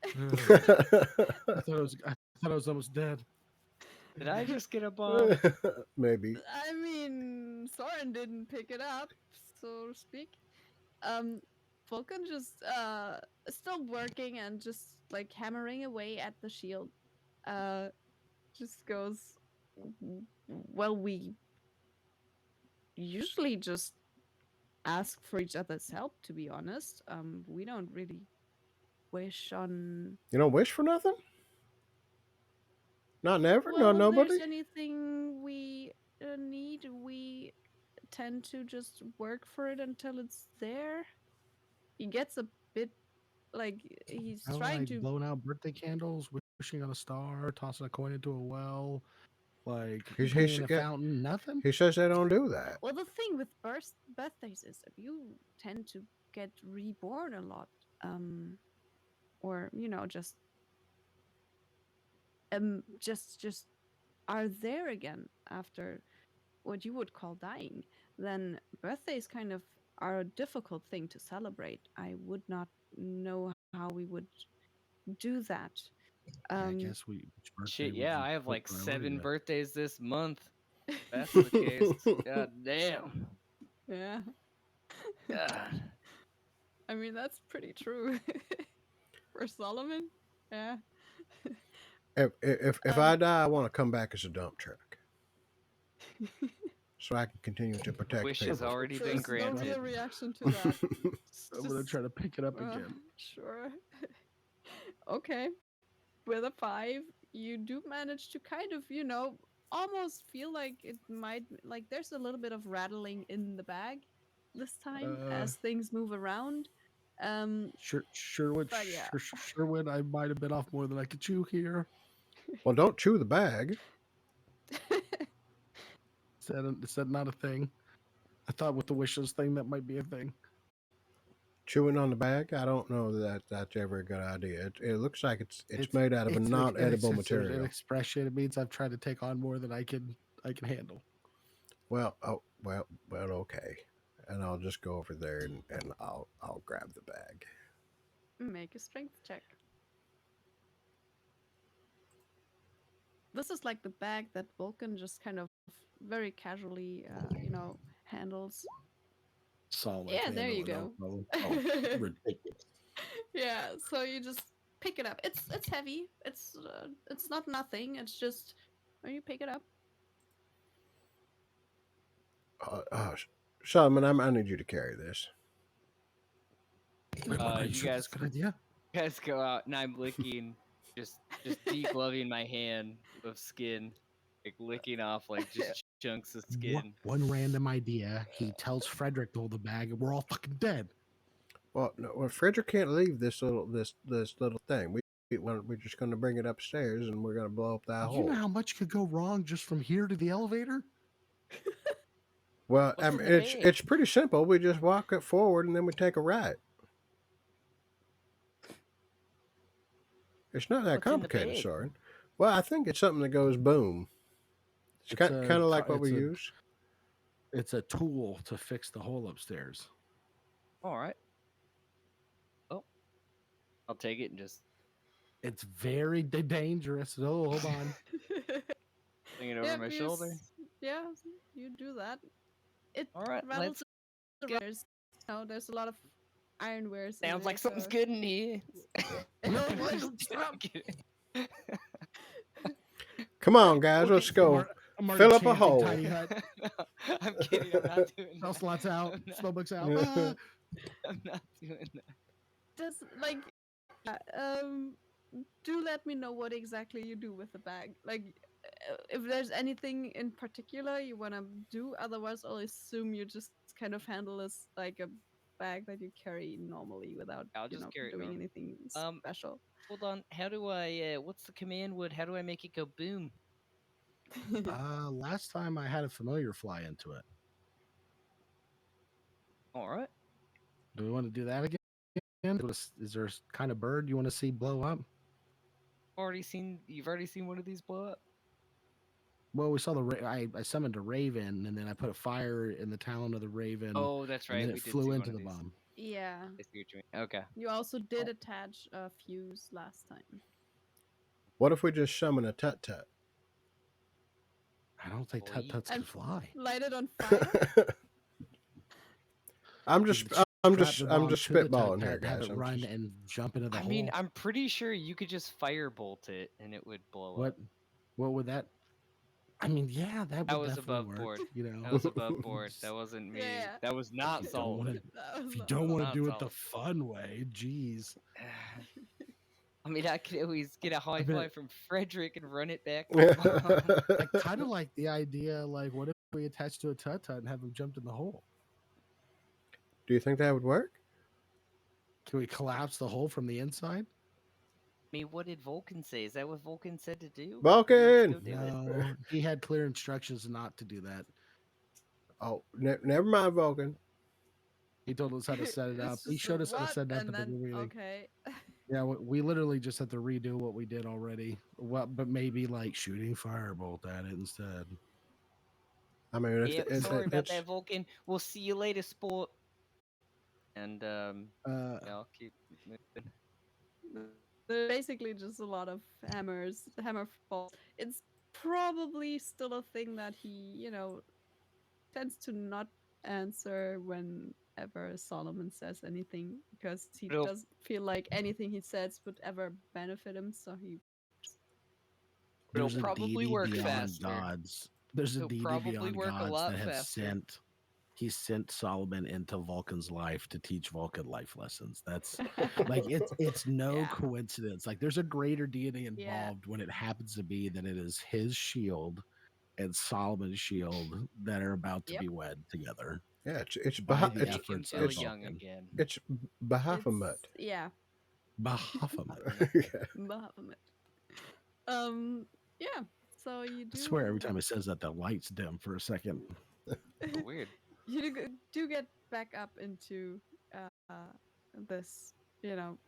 I thought I was almost dead. Did I just get a bomb? Maybe. I mean, Soren didn't pick it up, so to speak. Vulcan just still working and just like hammering away at the shield. Just goes, well, we usually just ask for each other's help, to be honest. We don't really wish on. You don't wish for nothing? Not never? Well, No, if nobody? there's anything we need, we tend to just work for it until it's there. He gets a bit like he's trying to. blowing out birthday candles, wishing on a star, tossing a coin into a well, like He's- painting a yeah. fountain. Nothing. He says they don't do that. Well, the thing with birthdays is if you tend to get reborn a lot, or just are there again after what you would call dying, then birthdays kind of are a difficult thing to celebrate. I would not know how we would do that. I guess we. which birthday Shit, would yeah, you I have put like priority 7 at? birthdays this month. That's the case. God damn. Yeah. God. I mean, that's pretty true. For Solomon, yeah. If I die, I want to come back as a dump truck, so I can continue to protect Wish has people. already been There's no granted. real reaction to that. It's I'm gonna just, try to pick it up uh, again. sure. Okay. With a 5, you do manage to kind of, almost feel like it might, like there's a little bit of rattling in the bag this time as things move around. Sherwood, But yeah. Sherwood, I might have been off more than I could chew here. Well, don't chew the bag. Is that not a thing? I thought with the wishes thing that might be a thing. Chewing on the bag, I don't know that that's ever a good idea. It looks like it's made out of a it's not edible an material. expression. It means I've tried to take on more than I can handle. Well, okay. And I'll just go over there and I'll grab the bag. Make a strength check. This is like the bag that Vulcan just kind of very casually, handles. Solid. Yeah, there you go. Oh, ridiculous. Yeah, so you just pick it up. It's heavy. It's not nothing. It's just when you pick it up. Solomon, I need you to carry this. You That's guys- a good idea. You guys go out, and I'm licking, just degloving my hand of skin, like licking off like just chunks of skin. One random idea. He tells Frederick to hold the bag, and we're all fucking dead. Well, no, Frederick can't leave this little thing. We're just going to bring it upstairs and we're going to blow up that You hole. know how much could go wrong just from here to the elevator? Well, What's I in mean, the it's bag? pretty simple. We just walk it forward and then we take a right. It's not that What's in the complicated, bag? Soren. Well, I think it's something that goes boom. It's It's kind a of like t- what we it's a- use. It's a tool to fix the hole upstairs. All right. Oh, I'll take it and just It's very dangerous. Oh, hold on. sling it over my shoulder. Yeah, you do that. It All right, rattles let's around. There's a lot of ironwares. in Sounds there, like something's so- good in here. No, I'm wait, just stop. kidding. Come on, guys, let's go. Fill up a hole. Tiny hut. I'm kidding. I'm not doing that. House lights out. I'm not- Spellbook's out. Yeah. I'm not doing that. Does like, do let me know what exactly you do with the bag. Like, if there's anything in particular you want to do. Otherwise, I'll assume you just kind of handle this like a bag that you carry normally without I'll just carry it doing normal. anything special. Hold on. How do I? What's the command word? How do I make it go boom? Last time I had a familiar fly into it. All right. Do we want to do that again? Is there a kind of bird you want to see blow up? You've already seen one of these blow up. Well, we saw I summoned a raven, and then I put a fire in the talon of the raven. Oh, that's right. and then We it did flew see into one the of these. bomb. Yeah. I see what you mean. Okay. You also did attach a fuse last time. What if we just summon a tut-tut? I don't think Boy. tut-tuts can And- fly. Light it on fire. I'm You just strap the bomb just to the spitballing tut-tut, here, have guys. it run and jump into the I hole. mean, I'm pretty sure you could just firebolt it and it would blow up. What would that? I mean, yeah, that would That was definitely above work. board. You know, That was above board. That wasn't me. Yeah. That was not If you don't Solomon. wanna- That was if you not- don't want to not do it the solid. fun way, geez. I mean, I could always get a high bet- five from Frederick and run it back. I kind of like the idea. Like, what if we attach to a tut-tut and have him jump in the hole? Do you think that would work? Can we collapse the hole from the inside? I mean, what did Vulcan say? Is that what Vulcan said to do? Vulcan! Let's go do it. No, he had clear instructions not to do that. Oh, never mind, Vulcan. He told us how to set it It's up. He just showed us how to what, set it up and at the then- beginning. Okay. Yeah, we literally just had to redo what we did already. Well, but maybe like shooting firebolt at it instead. I mean, Yeah, sorry about that, Vulcan. We'll see you later, sport. And yeah, I'll keep moving. There's basically just a lot of hammer falls. It's probably still a thing that he, tends to not answer whenever Solomon says anything because he Nope. doesn't feel like anything he says would ever benefit him. So he It'll There's a probably deity work beyond faster. gods. There's a It'll deity probably beyond work a gods lot that have faster. he sent Solomon into Vulcan's life to teach Vulcan life lessons. That's like it's no Yeah. coincidence. Like there's a greater deity Yeah. involved when it happens to be that it is his shield and Solomon's shield that are about to Yep. be wed together Yeah, it's by the Make him efforts feel of young Vulcan. again. it's Baphomet. Yeah. Baphomet. Yeah. Baphomet. Yeah. So you I do. swear every time it says that the lights dim for a second. Oh, weird. You do get back up into this. You know,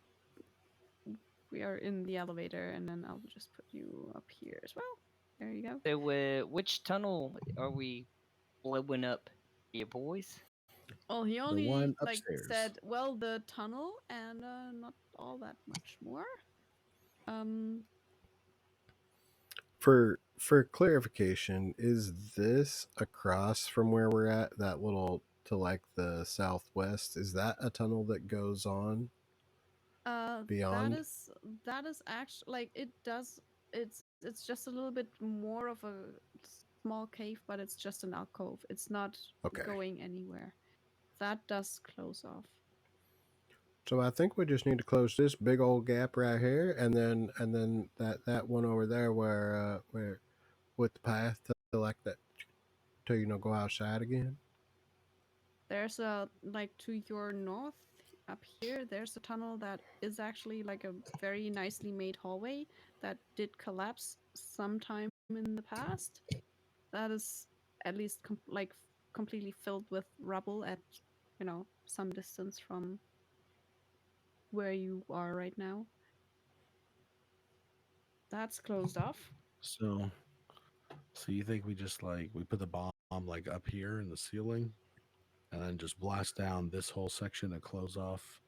we are in the elevator, and then I'll just put you up here as well. There you go. So, which tunnel are we blowing up, you boys? Well, he The only one like upstairs. said, well, the tunnel and not all that much more. For clarification, is this across from where we're at, that little to like the southwest? Is that a tunnel that goes on beyond? That is actually like it does. It's just a little bit more of a small cave, but it's just an alcove. It's not Okay. going anywhere. That does close off. So I think we just need to close this big old gap right here, and then that one over there where with the path to like that to go outside again. There's a like to your north up here. There's a tunnel that is actually like a very nicely made hallway that did collapse sometime in the past. That is at least completely filled with rubble at some distance from where you are right now. That's closed off. So you think we just like we put the bomb like up here in the ceiling and then just blast down this whole section and close off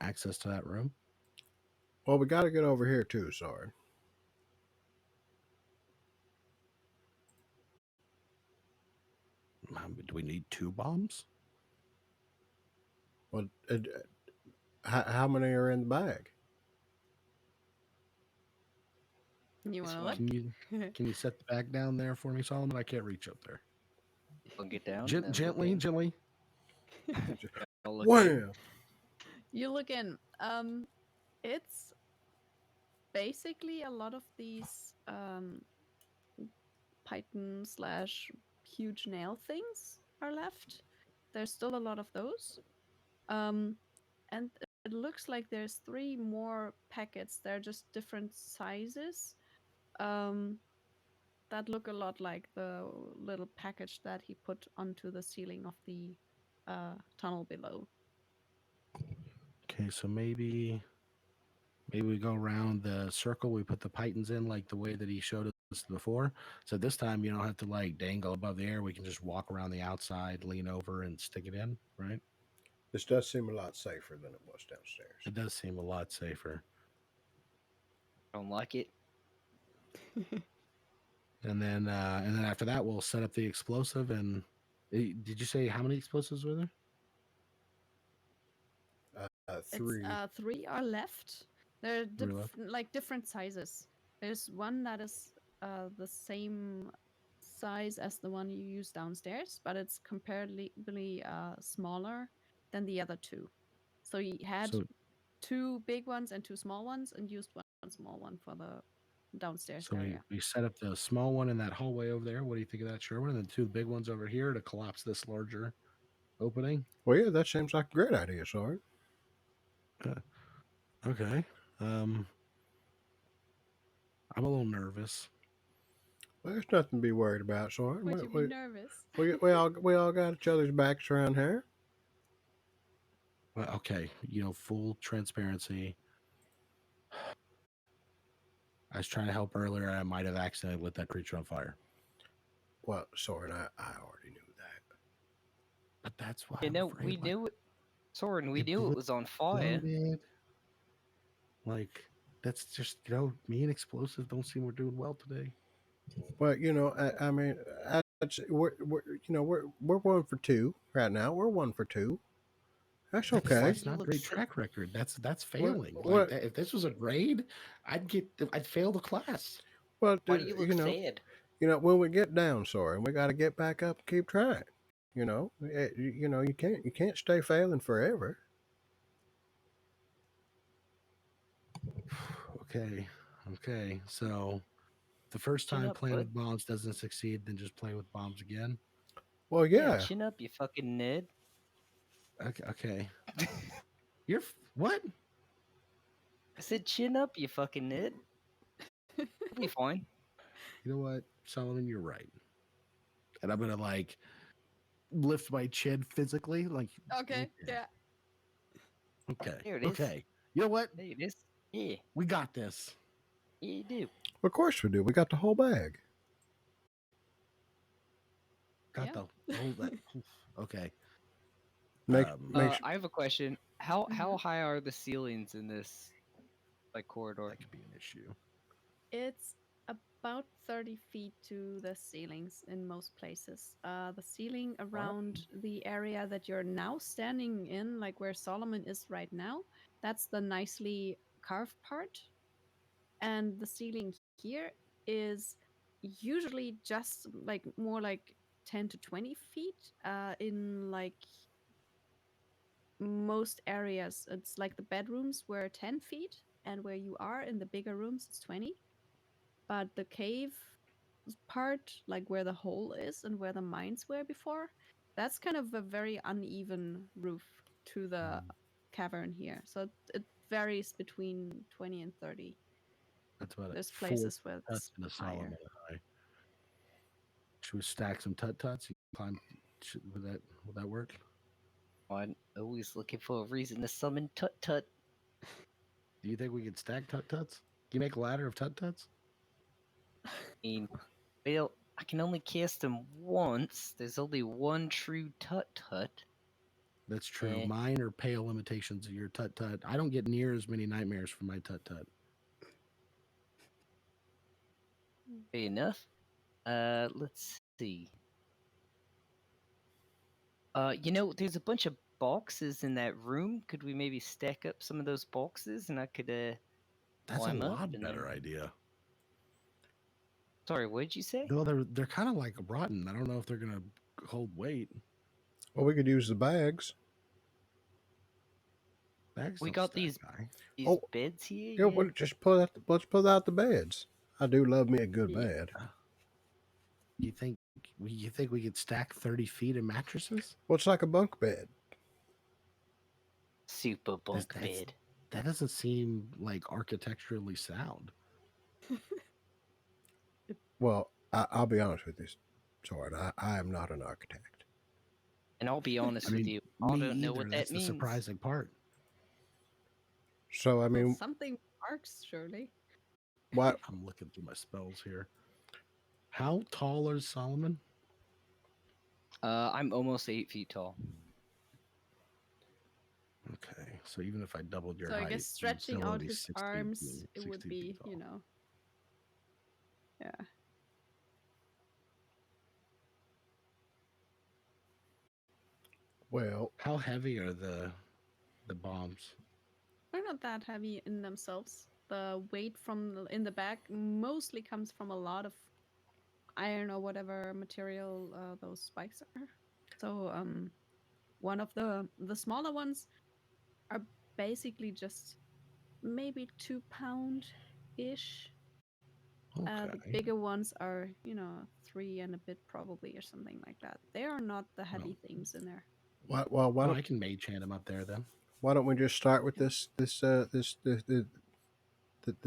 access to that room? Well, we got to get over here too, Soren. Do we need 2 bombs? Well, how many are in the bag? You This want to one. Can you set the bag down there for me, Solomon? I can't reach up there. We'll get down. Gently. I'll look in. Wham! You look in. It's basically a lot of these Python / huge nail things are left. There's still a lot of those. And it looks like there's 3 more packets. They're just different sizes. That look a lot like the little package that he put onto the ceiling of the tunnel below. Okay, so maybe we go around the circle. We put the pythons in like the way that he showed us before. So this time you don't have to like dangle above the air. We can just walk around the outside, lean over, and stick it in, right? This does seem a lot safer than it was downstairs. It does seem a lot safer. Don't like it. And then after that, we'll set up the explosive. And did you say how many explosives were there? 3. 3 are left. They're left. like different sizes. There's one that is the same size as the one you use downstairs, but it's comparatively smaller than the other 2. So you had 2 big ones and 2 small ones, and used one small one for the downstairs area. We set up the small one in that hallway over there. What do you think of that, Sherwin? And then 2 big ones over here to collapse this larger opening. Well, yeah, that seems like a great idea, Soren. Okay. I'm a little nervous. Well, there's nothing to be worried about, Soren. Would you be nervous? we all got each other's backs around here. Well, okay, full transparency. I was trying to help earlier. I might have accidentally lit that creature on fire. Well, Soren, I already knew that. But that's why we knew it. Soren, we knew it was on fire. Like, that's just, me and explosive don't seem we're doing well today. Well, I mean, we're 1 for 2 right now. We're 1 for 2. That's okay. That's not a great track record. That's failing. If this was a grade, I'd fail the class. Well, Why do you look sad? when we get down, Soren, we got to get back up and keep trying. You can't stay failing forever. Okay. So the first Chin time up, playing bud. with bombs doesn't succeed, then just play with bombs again. Well, Yeah, yeah. chin up, you fucking nerd. Okay. You're what? I said chin up, you fucking nerd. You'll be fine. You know what, Solomon, you're right. And I'm gonna like lift my chin physically, like Okay, yeah. There it is. Okay. You know what? There it is. Yeah, We got this. yeah, you do. Of course we do. We got the whole bag. Got Yeah. the whole that. Okay. Make Um, sure. I have a question. How Mhm. high are the ceilings in this like corridor? That could be an issue. It's about 30 feet to the ceilings in most places. The ceiling around the area that you're now standing in, like where Solomon is right now, that's the nicely carved part. And the ceiling here is usually just like more like 10 to 20 feet in like most areas. It's like the bedrooms were 10 feet, and where you are in the bigger rooms, it's 20. But the cave part, like where the hole is and where the mines were before, that's kind of a very uneven roof to the cavern here. So it varies between 20 and 30. That's about it. There's 4 places where tuts it's and a higher. Solomon high. Should we stack some tuts? You climb. Would that work? I'm always looking for a reason to summon Tut Tut. Do you think we could stack tuts? Can you make a ladder of tuts? I mean, well, I can only cast them once. There's only one true Tut Tut. That's true. Eh. Mine are pale limitations of your tut. I don't get near as many nightmares from my tut. Fair enough. Let's see. There's a bunch of boxes in that room. Could we maybe stack up some of those boxes and I could That's a climb up lot and better then... idea. Sorry, what did you say? No, they're kind of like rotten. I don't know if they're gonna hold weight. Well, we could use the bags. Bags We don't got stack these high. beds here. Yeah, well, just let's pull out the beds. I do love me a good Yeah. bed. You think we could stack 30 feet of mattresses? Well, it's like a bunk bed. Super bunk That's- bed. That doesn't seem like architecturally sound. Well, I'll be honest with you, Soren. I am not an architect. And I'll be honest I mean, with you, I me don't know either. what That's that the means. surprising part. So I mean, Well, something works, surely. what? I'm looking through my spells here. How tall is Solomon? I'm almost 8 feet tall. Okay, so even if I doubled your So I height, guess you'd stretching still out only his 16 arms, feet- it would 16 be, feet tall. Yeah. Well, How heavy are the bombs? They're not that heavy in themselves. The weight in the back mostly comes from a lot of iron or whatever material those spikes are. So one of the smaller ones are basically just maybe 2 pound ish. Okay. The bigger ones are 3 and a bit probably or something like that. They are not the heavy things in there. why Well, don't I can mage hand them up there then. why don't we just start with the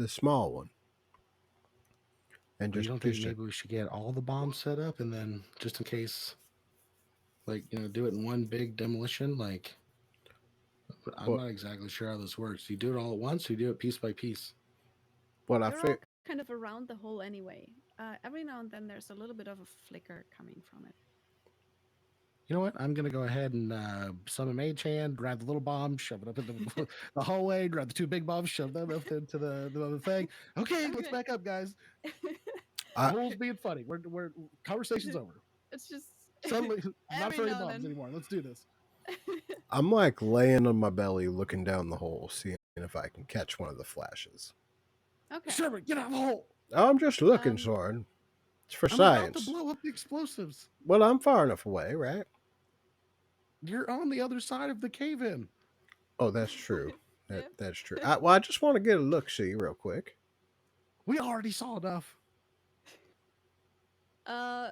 small one, and Well, you just don't think maybe we should get all the bombs set up and then just in case, like, do it in one big demolition? Like, I'm Well- not exactly sure how this works. Do you do it all at once or you do it piece by piece? what I They're all think. kind of around the hole anyway. Every now and then there's a little bit of a flicker coming from it. You know what? I'm going to go ahead and summon Mage Hand, grab the little bomb, shove it up in the hallway, grab the two big bombs, shove them up into the thing. Okay, let's Okay. back up, guys. I- Rules being funny. We're conversation's over. It's just Suddenly, I'm not Every afraid of now and bombs then. anymore. Let's do this. I'm like laying on my belly, looking down the hole, seeing if I can catch one of the flashes. Okay. Sherman, get out of the hole. I'm just looking, Um, Soren. It's for I'm about to science. blow up the explosives. Well, I'm far enough away, right? You're on the other side of the cave-in. Oh, that's true. Yep. That's true. I just want to get a look see real quick. We already saw enough. Uh,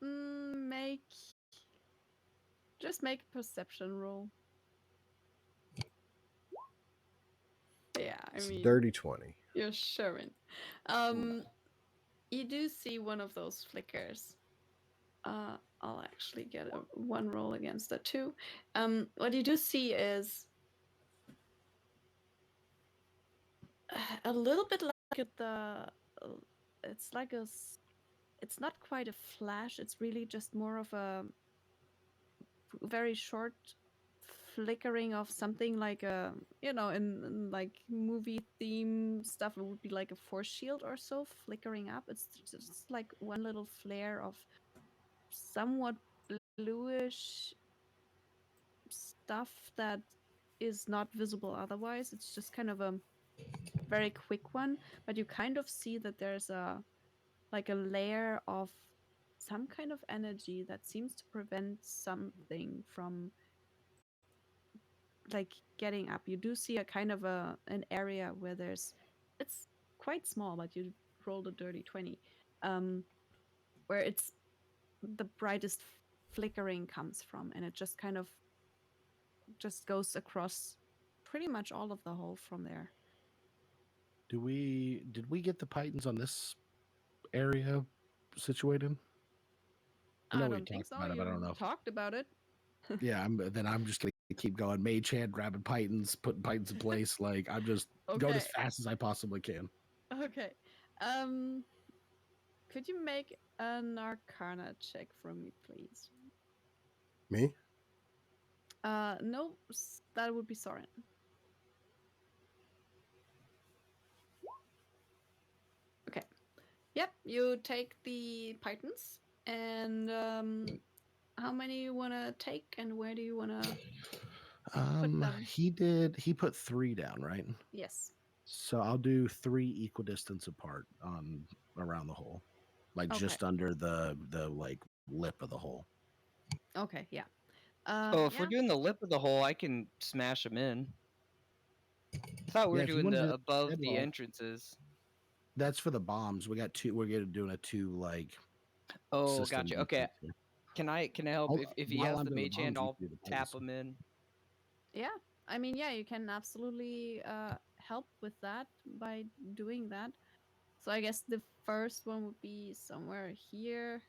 make just make a perception roll. Yeah, I It's mean, dirty 20. you're showing. You do see one of those flickers. I'll actually get one roll against that too. What you do see is a little bit like it's like it's not quite a flash. It's really just more of a very short flickering of something like a in like movie theme stuff. It would be like a force shield or so flickering up. It's just like one little flare of somewhat bluish stuff that is not visible otherwise. It's just kind of a very quick one, but you kind of see that there's a layer of some kind of energy that seems to prevent something from like getting up. You do see a kind of an area where it's quite small, but you rolled a dirty 20, where it's the brightest flickering comes from, and it just kind of just goes across pretty much all of the hole from there. Did we get the pythons on this area situated? I know we don't think talked so. about it, but I don't know. Talked about it. Yeah, I'm just gonna keep going. Mage hand, grabbing pythons, putting pythons in place. Like I'm just going as Okay. fast as I possibly can. Okay. Um, could you make an Arcana check for me, please? Me? No, that would be Soren. Okay. Yep, you take the pythons, and how many you wanna take, and where do you wanna put them? He put 3 down, right? Yes. So I'll do 3 equidistant apart on around the hole, like Okay. just under the like lip of the hole. Okay. Yeah. Oh, if Yeah. we're doing the lip of the hole, I can smash them in. I thought we Yeah, were if you doing wanna do the that above instead, the well, entrances. that's for the bombs. We got 2. We're gonna doing a 2 like Oh, system. gotcha. Okay. Here. Can I help? If he While has I'm the doing the mage hand, bombs, you I'll can do the tap pythons. him in. Yeah. I mean, yeah, you can absolutely help with that by doing that. So I guess the first one would be somewhere here.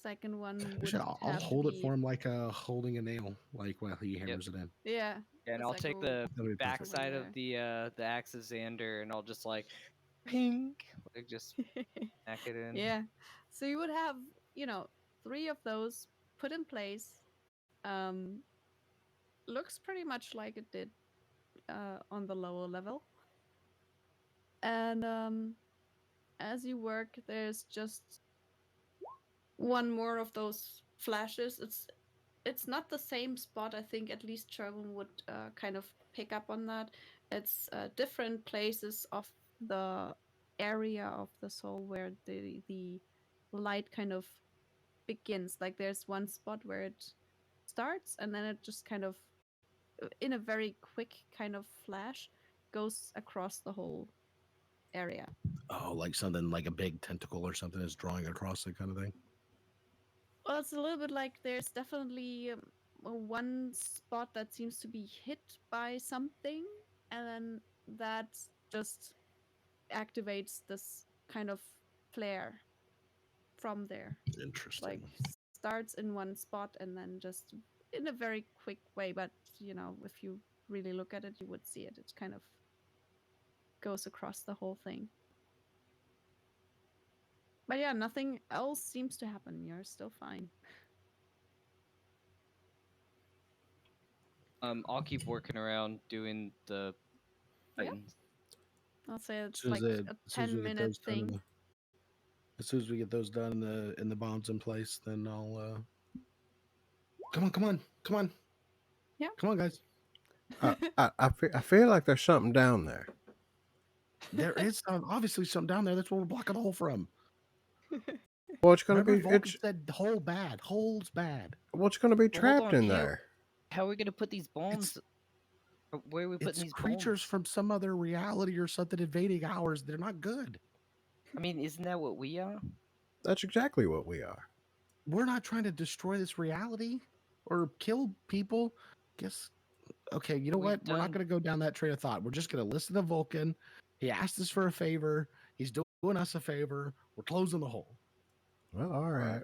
Second one would Actually, I'll have to hold it be for him like holding a nail, like while he hammers it in. yeah. And The I'll second take one the That'll be perfect. backside of there. the axe of Xander, and I'll just like pink, like just smack it in. Yeah. So you would have, 3 of those put in place. Um, looks pretty much like it did on the lower level. And as you work, there's just one more of those flashes. It's not the same spot. I think at least Sherwin would kind of pick up on that. It's different places of the area of the soul where the light kind of begins. Like there's one spot where it starts, and then it just kind of, in a very quick kind of flash, goes across the whole area. Oh, like something like a big tentacle or something is drawing across that kind of thing. Well, it's a little bit like there's definitely one spot that seems to be hit by something, and then that just activates this kind of flare from there. Interesting. Like starts in one spot and then just in a very quick way, but if you really look at it, you would see it. It kind of goes across the whole thing. But yeah, nothing else seems to happen. You're still fine. I'll keep working around doing the Yep. Titans. I'll say it's As like soon as a as soon as we get 10-minute those done, thing. as soon as we get those done and the bombs in place, then I'll. Come on. Yeah. Come on, guys. I feel like there's something down there. There is obviously some down there. That's where we're blocking the hole from. Well, it's gonna Remember, be Vulcan said hole bad, hole's bad. what's gonna be Well, hold trapped on, in how- there. How are we gonna put these bombs? Where are we putting It's these creatures bombs? from some other reality or something invading ours. They're not good. I mean, isn't that what we are? That's exactly what we are. We're not trying to destroy this reality or kill people. Guess okay, you know We've what? We're not done- going to go down that train of thought. We're just going to listen to Vulcan. He asked us for a favor. He's doing us a favor. We're closing the hole. Well, all right.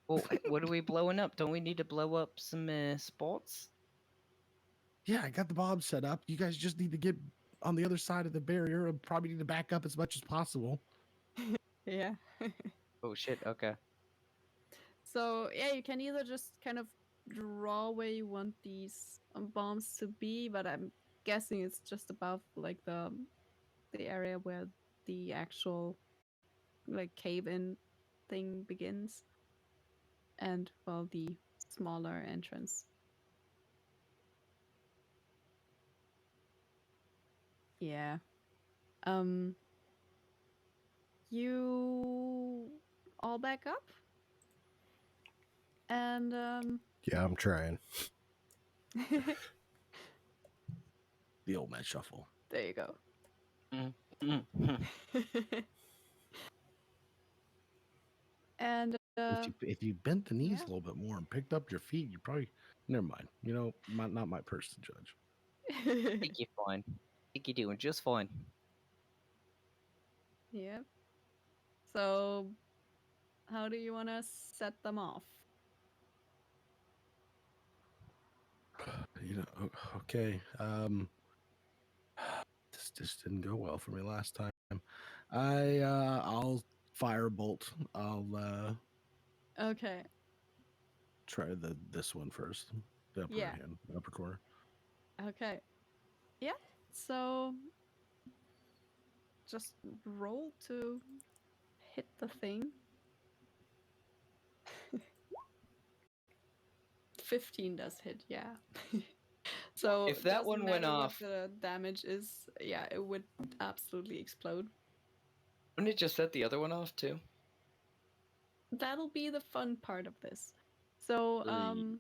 Well, what are we blowing up? Don't we need to blow up some spots? Yeah, I got the bomb set up. You guys just need to get on the other side of the barrier and probably need to back up as much as possible. Yeah. Oh shit! Okay. So yeah, you can either just kind of draw where you want these bombs to be, but I'm guessing it's just above like the area where the actual like cave-in thing begins, and well, the smaller entrance. Yeah. You all back up, and Yeah, I'm trying. The old man shuffle. there you go. Mhm. And If you bent the knees yeah. a little bit more and picked up your feet, you probably never mind. You know, not my purse to judge. I think you're fine. I think you're doing just fine. Yep. So, how do you want to set them off? You know, okay. This just didn't go well for me last time. I'll firebolt. I'll Okay. try this one first. The upper Yeah. hand, upper corner. Okay. Yeah. So, just roll to hit the thing. 15 does hit, yeah. So If that doesn't one went matter what off- the damage is, yeah, it would absolutely explode. Wouldn't it just set the other one off too? That'll be the fun part of this. So, Right.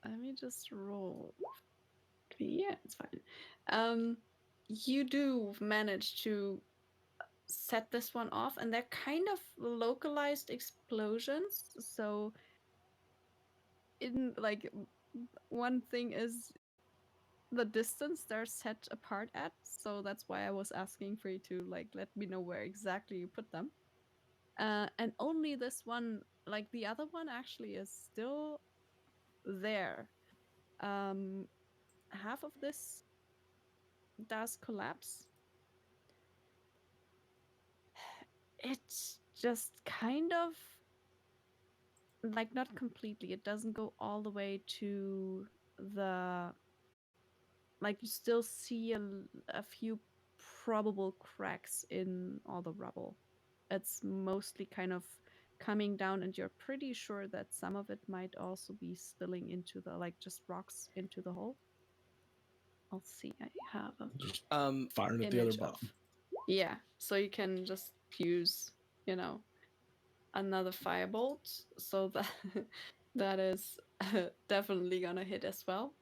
let me just roll. Yeah, it's fine. You do manage to set this one off, and they're kind of localized explosions. So, in like one thing is the distance they're set apart at. So that's why I was asking for you to like let me know where exactly you put them. And only this one, like the other one, actually is still there. Half of this does collapse. It's just kind of like not completely. It doesn't go all the way to the like you still see a few probable cracks in all the rubble. It's mostly kind of coming down, and you're pretty sure that some of it might also be spilling into the like just rocks into the hole. I'll see. I have a Just Firing at the other image bomb. of. Yeah, so you can just use, another firebolt. So that that is definitely gonna hit as well.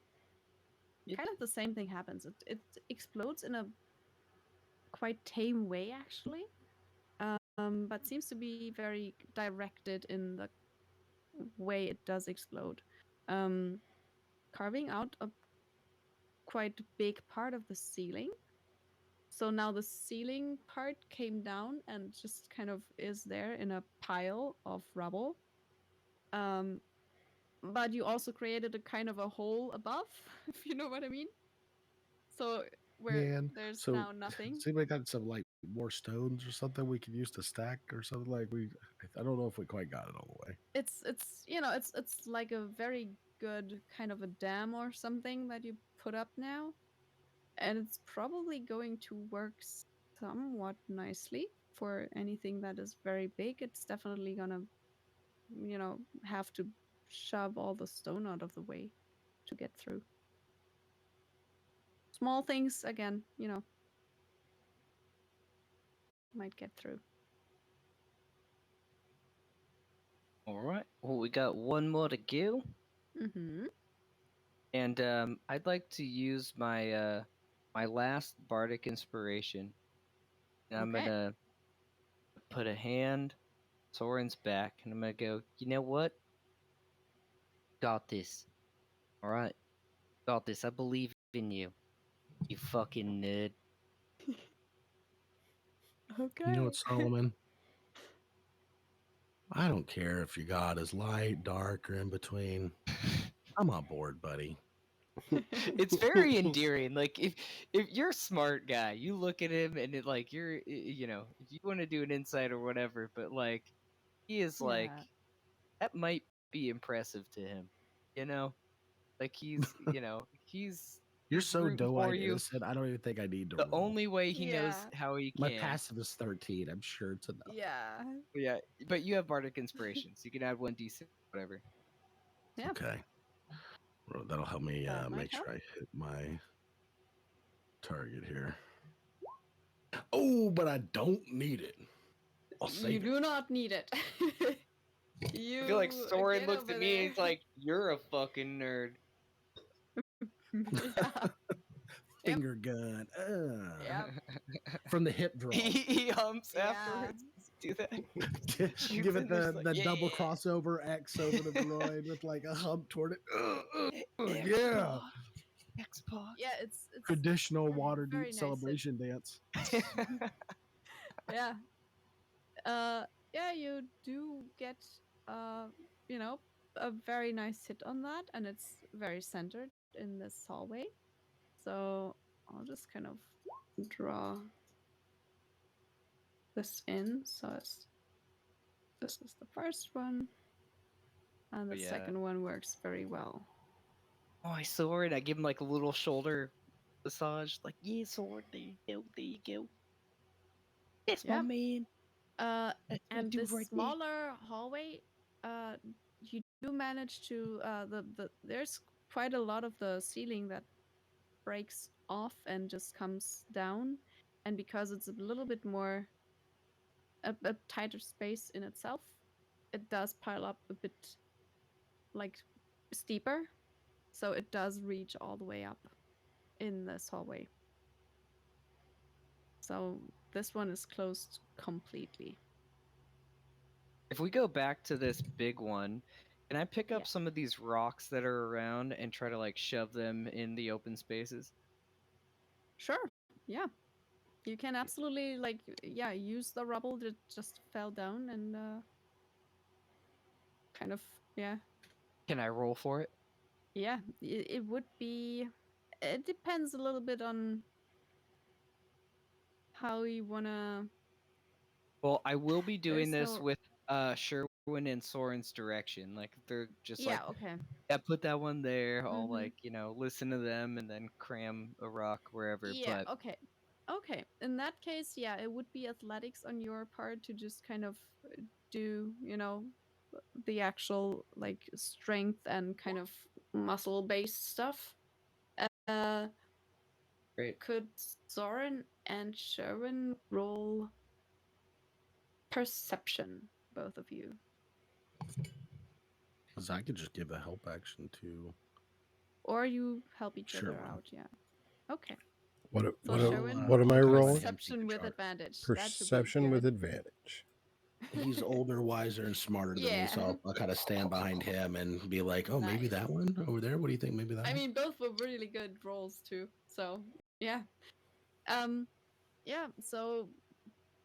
Kind of the same thing happens. It explodes in a quite tame way, actually, but seems to be very directed in the way it does explode, carving out a quite big part of the ceiling. So now the ceiling part came down and just kind of is there in a pile of rubble. But you also created a kind of a hole above, if you know what I mean. So where Man, there's so now nothing. has anybody got some like more stones or something we could use to stack or something like we? I don't know if we quite got it all the way. It's it's like a very good kind of a dam or something that you put up now, and it's probably going to work somewhat nicely for anything that is very big. It's definitely gonna have to shove all the stone out of the way to get through. Small things again, might get through. All right. Well, we got one more to go, Mm-hmm. and I'd like to use my my last bardic inspiration. And I'm Okay. gonna put a hand Soren's back, and I'm gonna go. You know what? Got this. All right. Got this. I believe in you. You fucking nerd. Okay. You know what, Solomon? I don't care if your god is light, dark, or in between. I'm on board, buddy. It's very endearing. Like if you're a smart guy, you look at him and it like you know, if you want to do an insight or whatever, but like he is like Yeah. that might be impressive to him. You know? Like he's You're so rooting for doe-eyed you. innocent. I don't even think I need to The roll. only way he knows Yeah. how he My can. passive is 13. I'm sure it's enough. Yeah. Yeah, but you have bardic inspiration, so you can add 1d6 whatever. Yeah. Okay. Well, that'll help me That might make sure help. I hit my target here. Oh, but I don't need it. I'll You save it. do not need it. You I feel like Soren get looks over at me and there. he's like, "You're a fucking nerd." Yeah. Finger gun. Yep. From the hip draw. He humps Yeah. afterwards. Do that. Give Shoots it in there, the, it's like, the double "Yeah." crossover X over the groin with like a hump toward it. Yeah. Xbox. Xbox. Yeah, it's Traditional very Waterdeep nice. celebration dance. Yeah. Yeah, you do get you know, a very nice hit on that, and it's very centered in this hallway. So I'll just kind of draw this in. So this is the first one, and the Yeah. second one works very well. Oh, I Soren. I give him like a little shoulder massage. Like, yeah, Soren. There you go. There you go. That's my Yep. man. That's my And dude this right there. smaller hallway, you do manage to there's quite a lot of the ceiling that breaks off and just comes down, and because it's a little bit more a tighter space in itself, it does pile up a bit like steeper, so it does reach all the way up in this hallway. So this one is closed completely. If we go back to this big one, can I pick up Yeah. some of these rocks that are around and try to like shove them in the open spaces? Sure. Yeah. You can absolutely use the rubble that just fell down and kind of Can I roll for it? it would be. It depends a little bit on how you wanna. Well, I will be doing There's this no. with Sherwin and Soren's direction. Like if they're just like, Okay. yeah, put that one there. I'll Mhm. like, listen to them and then cram a rock wherever. Yeah. But Okay. Okay. In that case, yeah, it would be athletics on your part to just kind of do, the actual like strength and kind of muscle based stuff. Uh, great. could Soren and Sherwin roll perception, both of you? Because I could just give a help action to. Or you help each other Sherwin. out, yeah. Okay. What So Sherwin, what am I I'll talk about rolling? him perception keeping with track. advantage. That should be Perception with good. advantage. He's older, wiser, and smarter than me, Yeah. so I'll kind of stand behind him and be like, "Oh, maybe Nice. that one over there. What do you think? Maybe that I one." mean, both were really good rolls too. So yeah. Yeah. So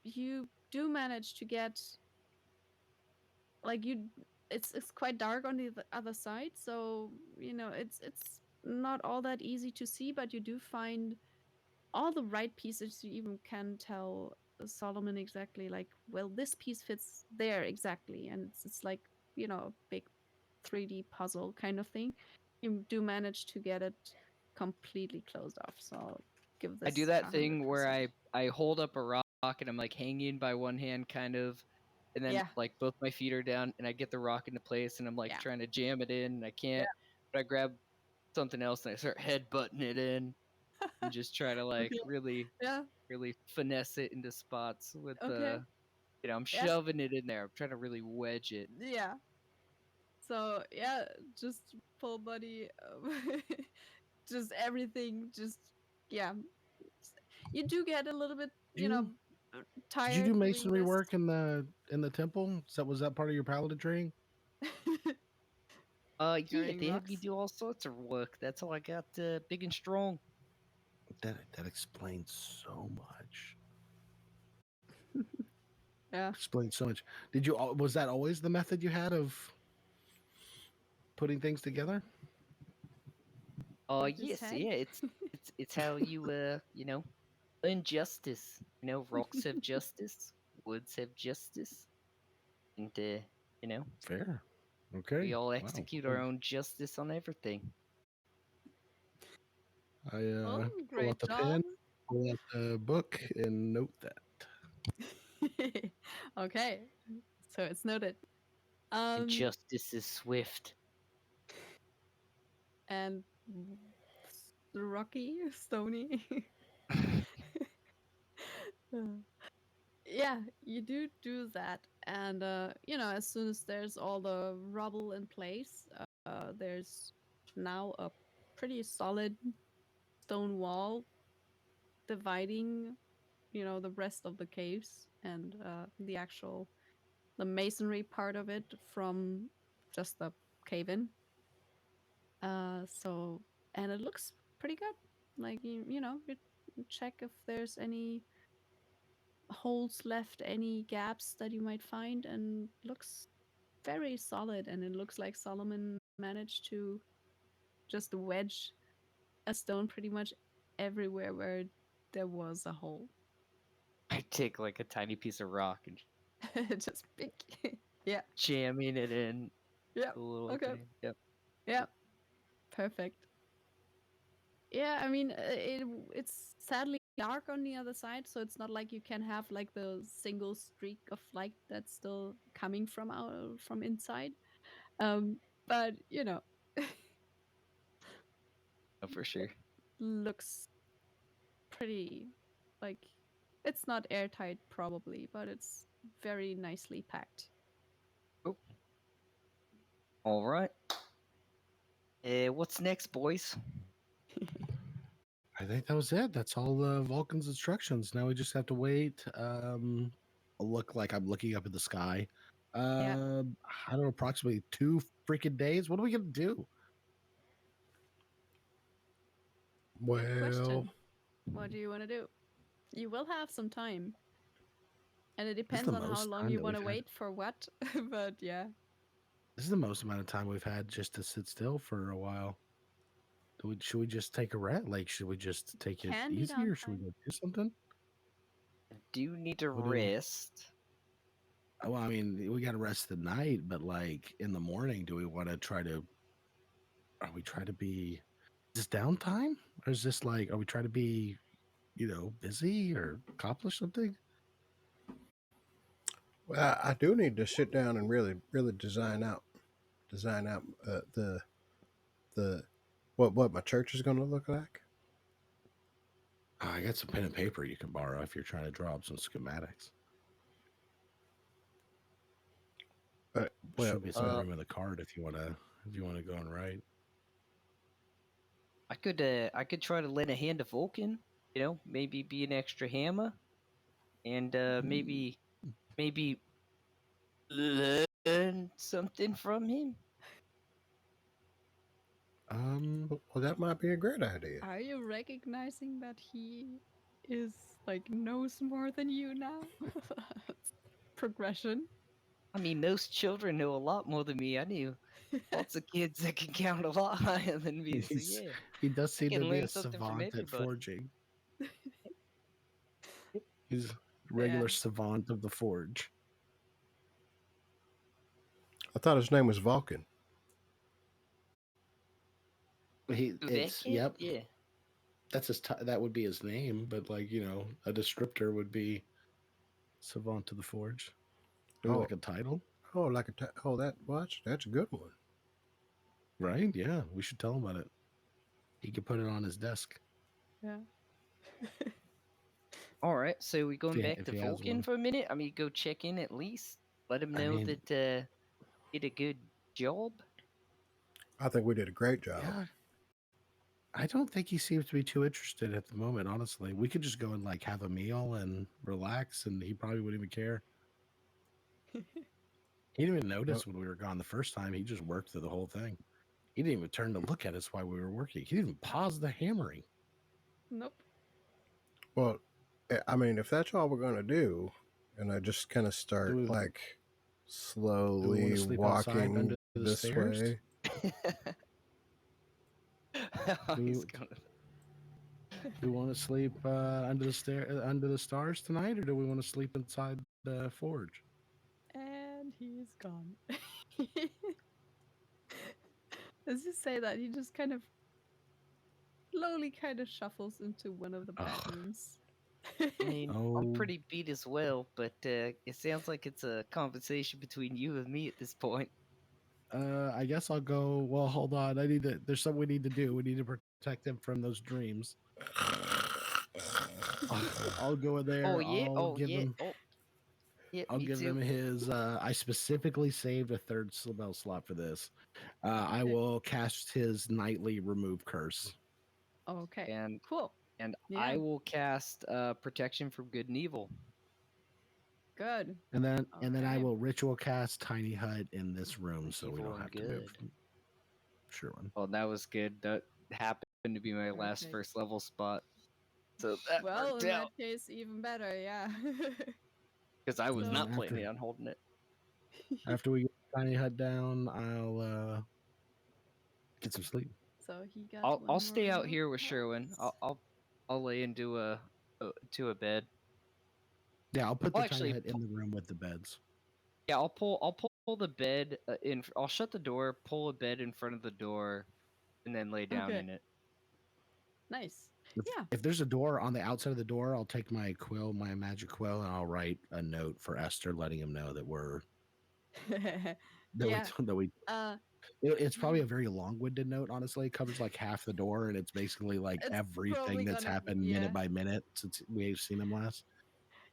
you do manage to get it's quite dark on the other side, so it's not all that easy to see, but you do find all the right pieces. You even can tell Solomon exactly like, well, this piece fits there exactly, and it's like a big 3D puzzle kind of thing. You do manage to get it completely closed off, so I'll give this I do that thing 100%. where I hold up a rock and I'm like hanging by one hand kind of, and then Yeah. like both my feet are down and I get the rock into place and I'm like Yeah. trying to jam it in and I can't, but I grab something else and I start headbutting it in and just try to like Okay. really Yeah. really finesse it into spots with Okay. I'm Yes. shoving it in there. I'm trying to really wedge it. Yeah. So yeah, just full body, just everything. Just yeah. You do get a little bit, Did you did you tired do doing masonry this. work in the temple? Was that part of your paladin training? Yeah, Carrying they had me rocks. do all sorts of work. That's how I got big and strong. That explains so much. Yeah. Explains so much. Was that always the method you had of putting things together? Oh With his yes, head. yeah. It's how you earn justice. Rocks have justice, woods have justice, and Fair. Okay. we all Wow. execute our own justice on everything. I Well, pull great out the job. pen, pull out the book, and note that. Okay. So it's noted. And justice is swift. And rocky, stony. Yeah, you do that, and as soon as there's all the rubble in place, there's now a pretty solid stone wall dividing, the rest of the caves and the masonry part of it from just the cave in. So and it looks pretty good. Like you check if there's any holes left, any gaps that you might find, and looks very solid. And it looks like Solomon managed to just wedge a stone pretty much everywhere where there was a hole. I take like a tiny piece of rock and Just big. Yeah. jamming it in Yeah. the little Okay. opening. Yep. Yeah. Perfect. Yeah, I mean, it's sadly dark on the other side, so it's not like you can have like the single streak of light that's still coming from inside. Um, but Oh, for sure. looks pretty like it's not airtight probably, but it's very nicely packed. Oh, all right. What's next, boys? I think that was it. That's all Vulcan's instructions. Now we just have to wait. Look like I'm looking up at the sky. Yeah. I don't know, approximately 2 freaking days. What are we gonna do? Good Well, question. What do you want to do? You will have some time. And it This is depends the on how most long time you that want to we've had. wait for what. But yeah. This is the most amount of time we've had just to sit still for a while. Should we just take a rest? Like, should we just take it Can be easy, or should we downtime. go do something? I do need to What do you? rest. Well, I mean, we got to rest the night, but like in the morning, do we want to try to? Are we trying to be? Is this downtime, or is this like? Are we trying to be, busy or accomplish something? well, I do need to sit down and really, really design out the what my church is going to look like. I got some pen and paper you can borrow if you're trying to draw up some schematics. Well, Should be some Uh, room in the card if you want to. If you want to go and write. I could try to lend a hand to Vulcan. Maybe be an extra hammer, and maybe learn something from him. well, that might be a great idea. Are you recognizing that he is like knows more than you now? Progression. I mean, most children know a lot more than me. I knew lots of kids that can count a lot higher than me. So yeah, He does I seem to can be learn a something from savant at everybody. forging. He's a regular savant of the forge. I thought his name was Vulcan. It's Vacant? yep. Yeah. That's that would be his name, but like a descriptor would be savant of the forge. Maybe Oh, like a title, oh, like that's a good one. right? Yeah, we should tell him about it. He could put it on his desk. Yeah. All right, so we going back if to he has Vulcan one. for a minute? I mean, go check in at least. Let him I know mean- that did a good job. I think we did a great job. Yeah. I don't think he seems to be too interested at the moment, honestly. We could just go and like have a meal and relax, and he probably wouldn't even care. He didn't even notice when we were gone the first time. He just worked through the whole thing. He didn't even turn to look at us while we were working. He didn't even pause the hammering. Nope. Well, I mean, if that's all we're gonna do, and I just kind of start we- like Do we slowly want to sleep outside walking under the this stairs? way. He's Do- gonna... Do we want to sleep under the stars tonight, or do we want to sleep inside the forge? And he's gone. As you say that, he just kind of slowly kind of shuffles into one of the Ugh. bedrooms. I mean, Oh. I'm pretty beat as well, but it sounds like it's a conversation between you and me at this point. I guess I'll go. Well, hold on. There's something we need to do. We need to protect him from those dreams. I'll go in there. Oh yeah, I'll give him. oh yeah, I'll me give too. him his. I specifically saved a third spell slot for this. I Okay. will cast his nightly remove curse. Okay. And Cool. and Yeah. I will cast protection from good and evil. Good. And then I Okay. will ritual cast tiny hut in this room, so we Evil don't and have to move. good. Sherwin. Well, that was good. That happened to be my last Perfect. first level spot, so that Well, worked in out that case, even better. Yeah. because I was So not after- planning on holding it. After we get tiny hut down, I'll get some sleep. So he got. I'll one stay more out here with pass. Sherwin. I'll lay into a bed. Yeah, I'll put Well, the actually, tiny hut in the room with the beds. Yeah, I'll pull the bed in. I'll shut the door, pull a bed in front of the door, and then lay down Okay. in it. Nice. If, Yeah. if there's a door on the outside of the door, I'll take my quill, my magic quill, and I'll write a note for Esther, letting him know that we're Yeah. that we. Uh, It's probably a very long-winded note. Honestly, it covers like half the door, and it's basically like It's everything probably that's gonna- happened yeah. minute by minute since we've seen him last.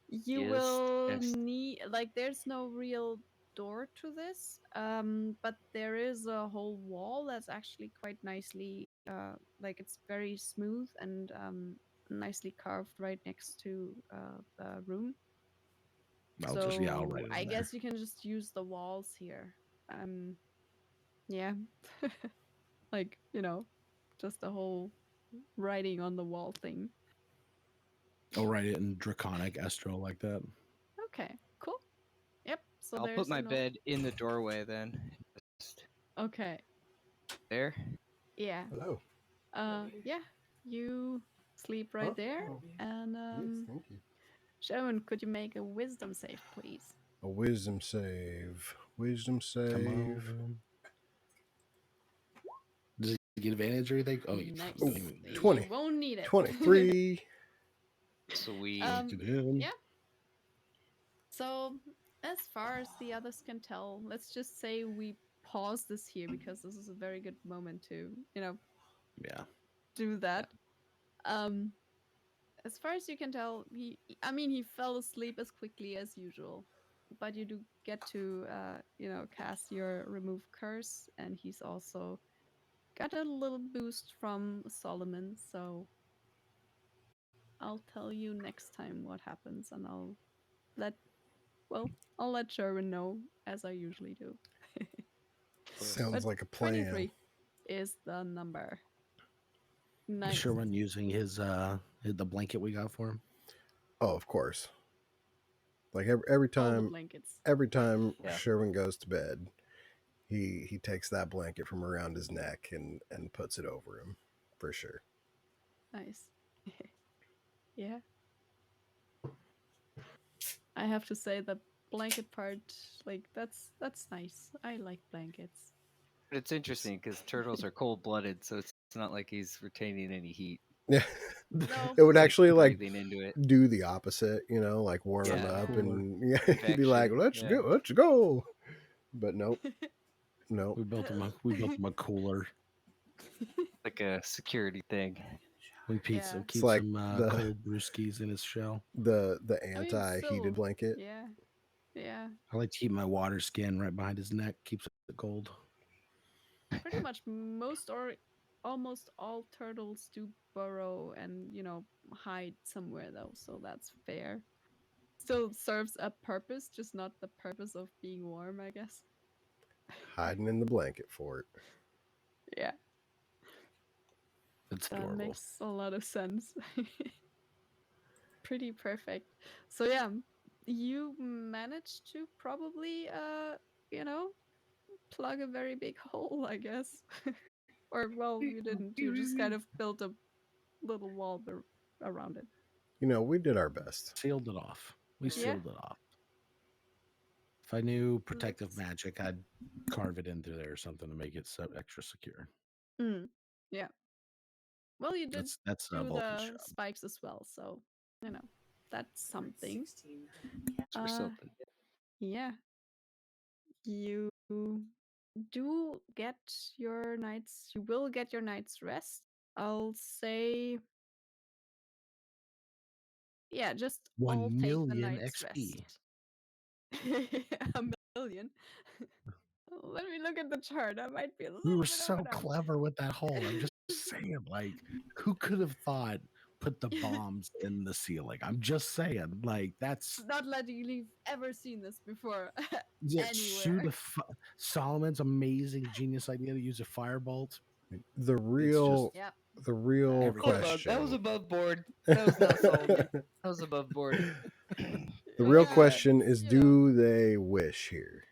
you Yes, will yes. need there's no real door to this, but there is a whole wall that's actually quite nicely it's very smooth and nicely carved right next to the room. I'll So just I'll write it I in there. guess you can just use the walls here. Yeah. Like, just a whole writing on the wall thing. I'll write it in Draconic Estro like that. Okay, cool. Yep. So I'll there's put my a note. bed in the doorway then. Just Okay. there. Yeah. Hello. Yeah. You sleep right there. And thank you. Sherwin, could you make a wisdom save, please? A wisdom save. Wisdom Come save. on. Does it get advantage or anything? Oh, you Nice. don't even- You 20. won't need it. 23. Sweet. Look at him. yeah. So, as far as the others can tell, let's just say we pause this here because this is a very good moment to, Yeah. do that. As far as you can tell, he fell asleep as quickly as usual, but you do get to, cast your remove curse, and he's also got a little boost from Solomon. So I'll tell you next time what happens, and I'll let Sherwin know as I usually do. Sounds But like a plan. 23 is the number. Nice. Sherwin using his the blanket we got for him. Oh, of course. Like every All the time, blankets. Yeah. Sherwin goes to bed, he takes that blanket from around his neck and puts it over him, for sure. Nice. Yeah. I have to say the blanket part, that's nice. I like blankets. But it's interesting because turtles are cold-blooded, so it's not like he's retaining any heat. Yeah. No. It would actually Breathing into it. do the opposite, like warm him Yeah. up Cooler. and he'd be like, Convection, yeah. let's go. But nope. Nope. We built him a cooler. Like a security thing. We keep Yeah. keep like some the cold brewskis in his shell. the I mean, anti-heated still, blanket. yeah, yeah. I like to keep my water skin right behind his neck. Keeps it cold. Pretty much most or almost all turtles do burrow and hide somewhere though, so that's fair. Still serves a purpose, just not the purpose of being warm, I guess. Hiding in the blanket fort. Yeah, It's that adorable. makes a lot of sense. Pretty perfect. So yeah, you managed to probably you know, plug a very big hole, I guess. Or well, you didn't. You just kind of built a little wall around it. You know, we did our best. Sealed it off. We Yeah. sealed it off. If I knew protective Looks- magic, I'd carve it into there or something to make it so extra secure. Yeah. Well, you did That's do Vulcan's the job. spikes as well, so that's something. Or something. Yeah. You do get your nights. You will get your night's rest. I'll say, yeah, just all 1 take the million night's XP. rest. A million. Let me look at the chart. I might be a little We were bit so overdone. clever with that hole. I'm just saying, like, who could have thought put the bombs in the ceiling? I'm just saying, like, that's Not letting you've ever seen this before. yeah, Anywhere. Solomon's amazing genius idea to use a firebolt. The It's real just Yep. the real Everything. Hold on, that was question. above board. That was not Solomon. That was above board. The real Yeah, question is, you do they wish here?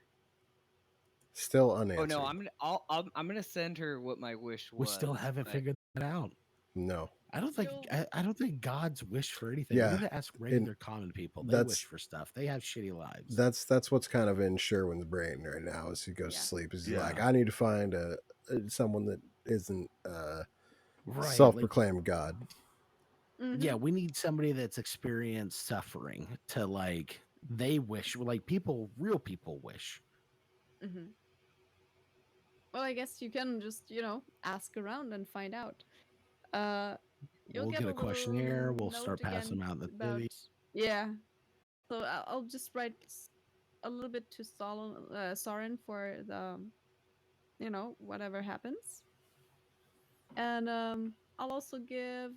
Still Oh unanswered. no, I'm gonna send her what my wish was. we still haven't but- figured that out. No. I don't think Still- I don't think gods wish for anything. Yeah, We need to ask regular common people. They that's- wish for stuff. They have shitty lives. That's what's kind of in Sherwin's brain right now as he goes Yeah. to sleep. Is Yeah. like, I need to find someone that isn't Right. Like, self-proclaimed god. Mhm. yeah, we need somebody that's experienced suffering to like they wish like real people wish. Mhm. Well, I guess you can just, ask around and find out. You'll We'll get get a questionnaire. little We'll start note passing them again out in the about, city. yeah. So I'll just write a little bit to Soren for the, whatever happens. And I'll also give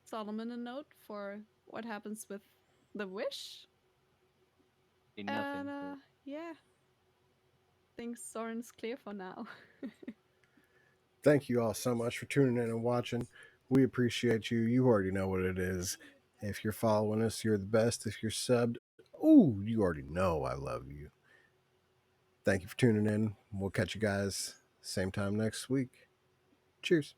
Solomon a note for what happens with the wish. Nothing. And yeah, I think Soren's clear for now. Thank you all so much for tuning in and watching. We appreciate you. You already know what it is. If you're following us, you're the best. If you're subbed, ooh, you already know I love you. Thank you for tuning in. We'll catch you guys same time next week. Cheers.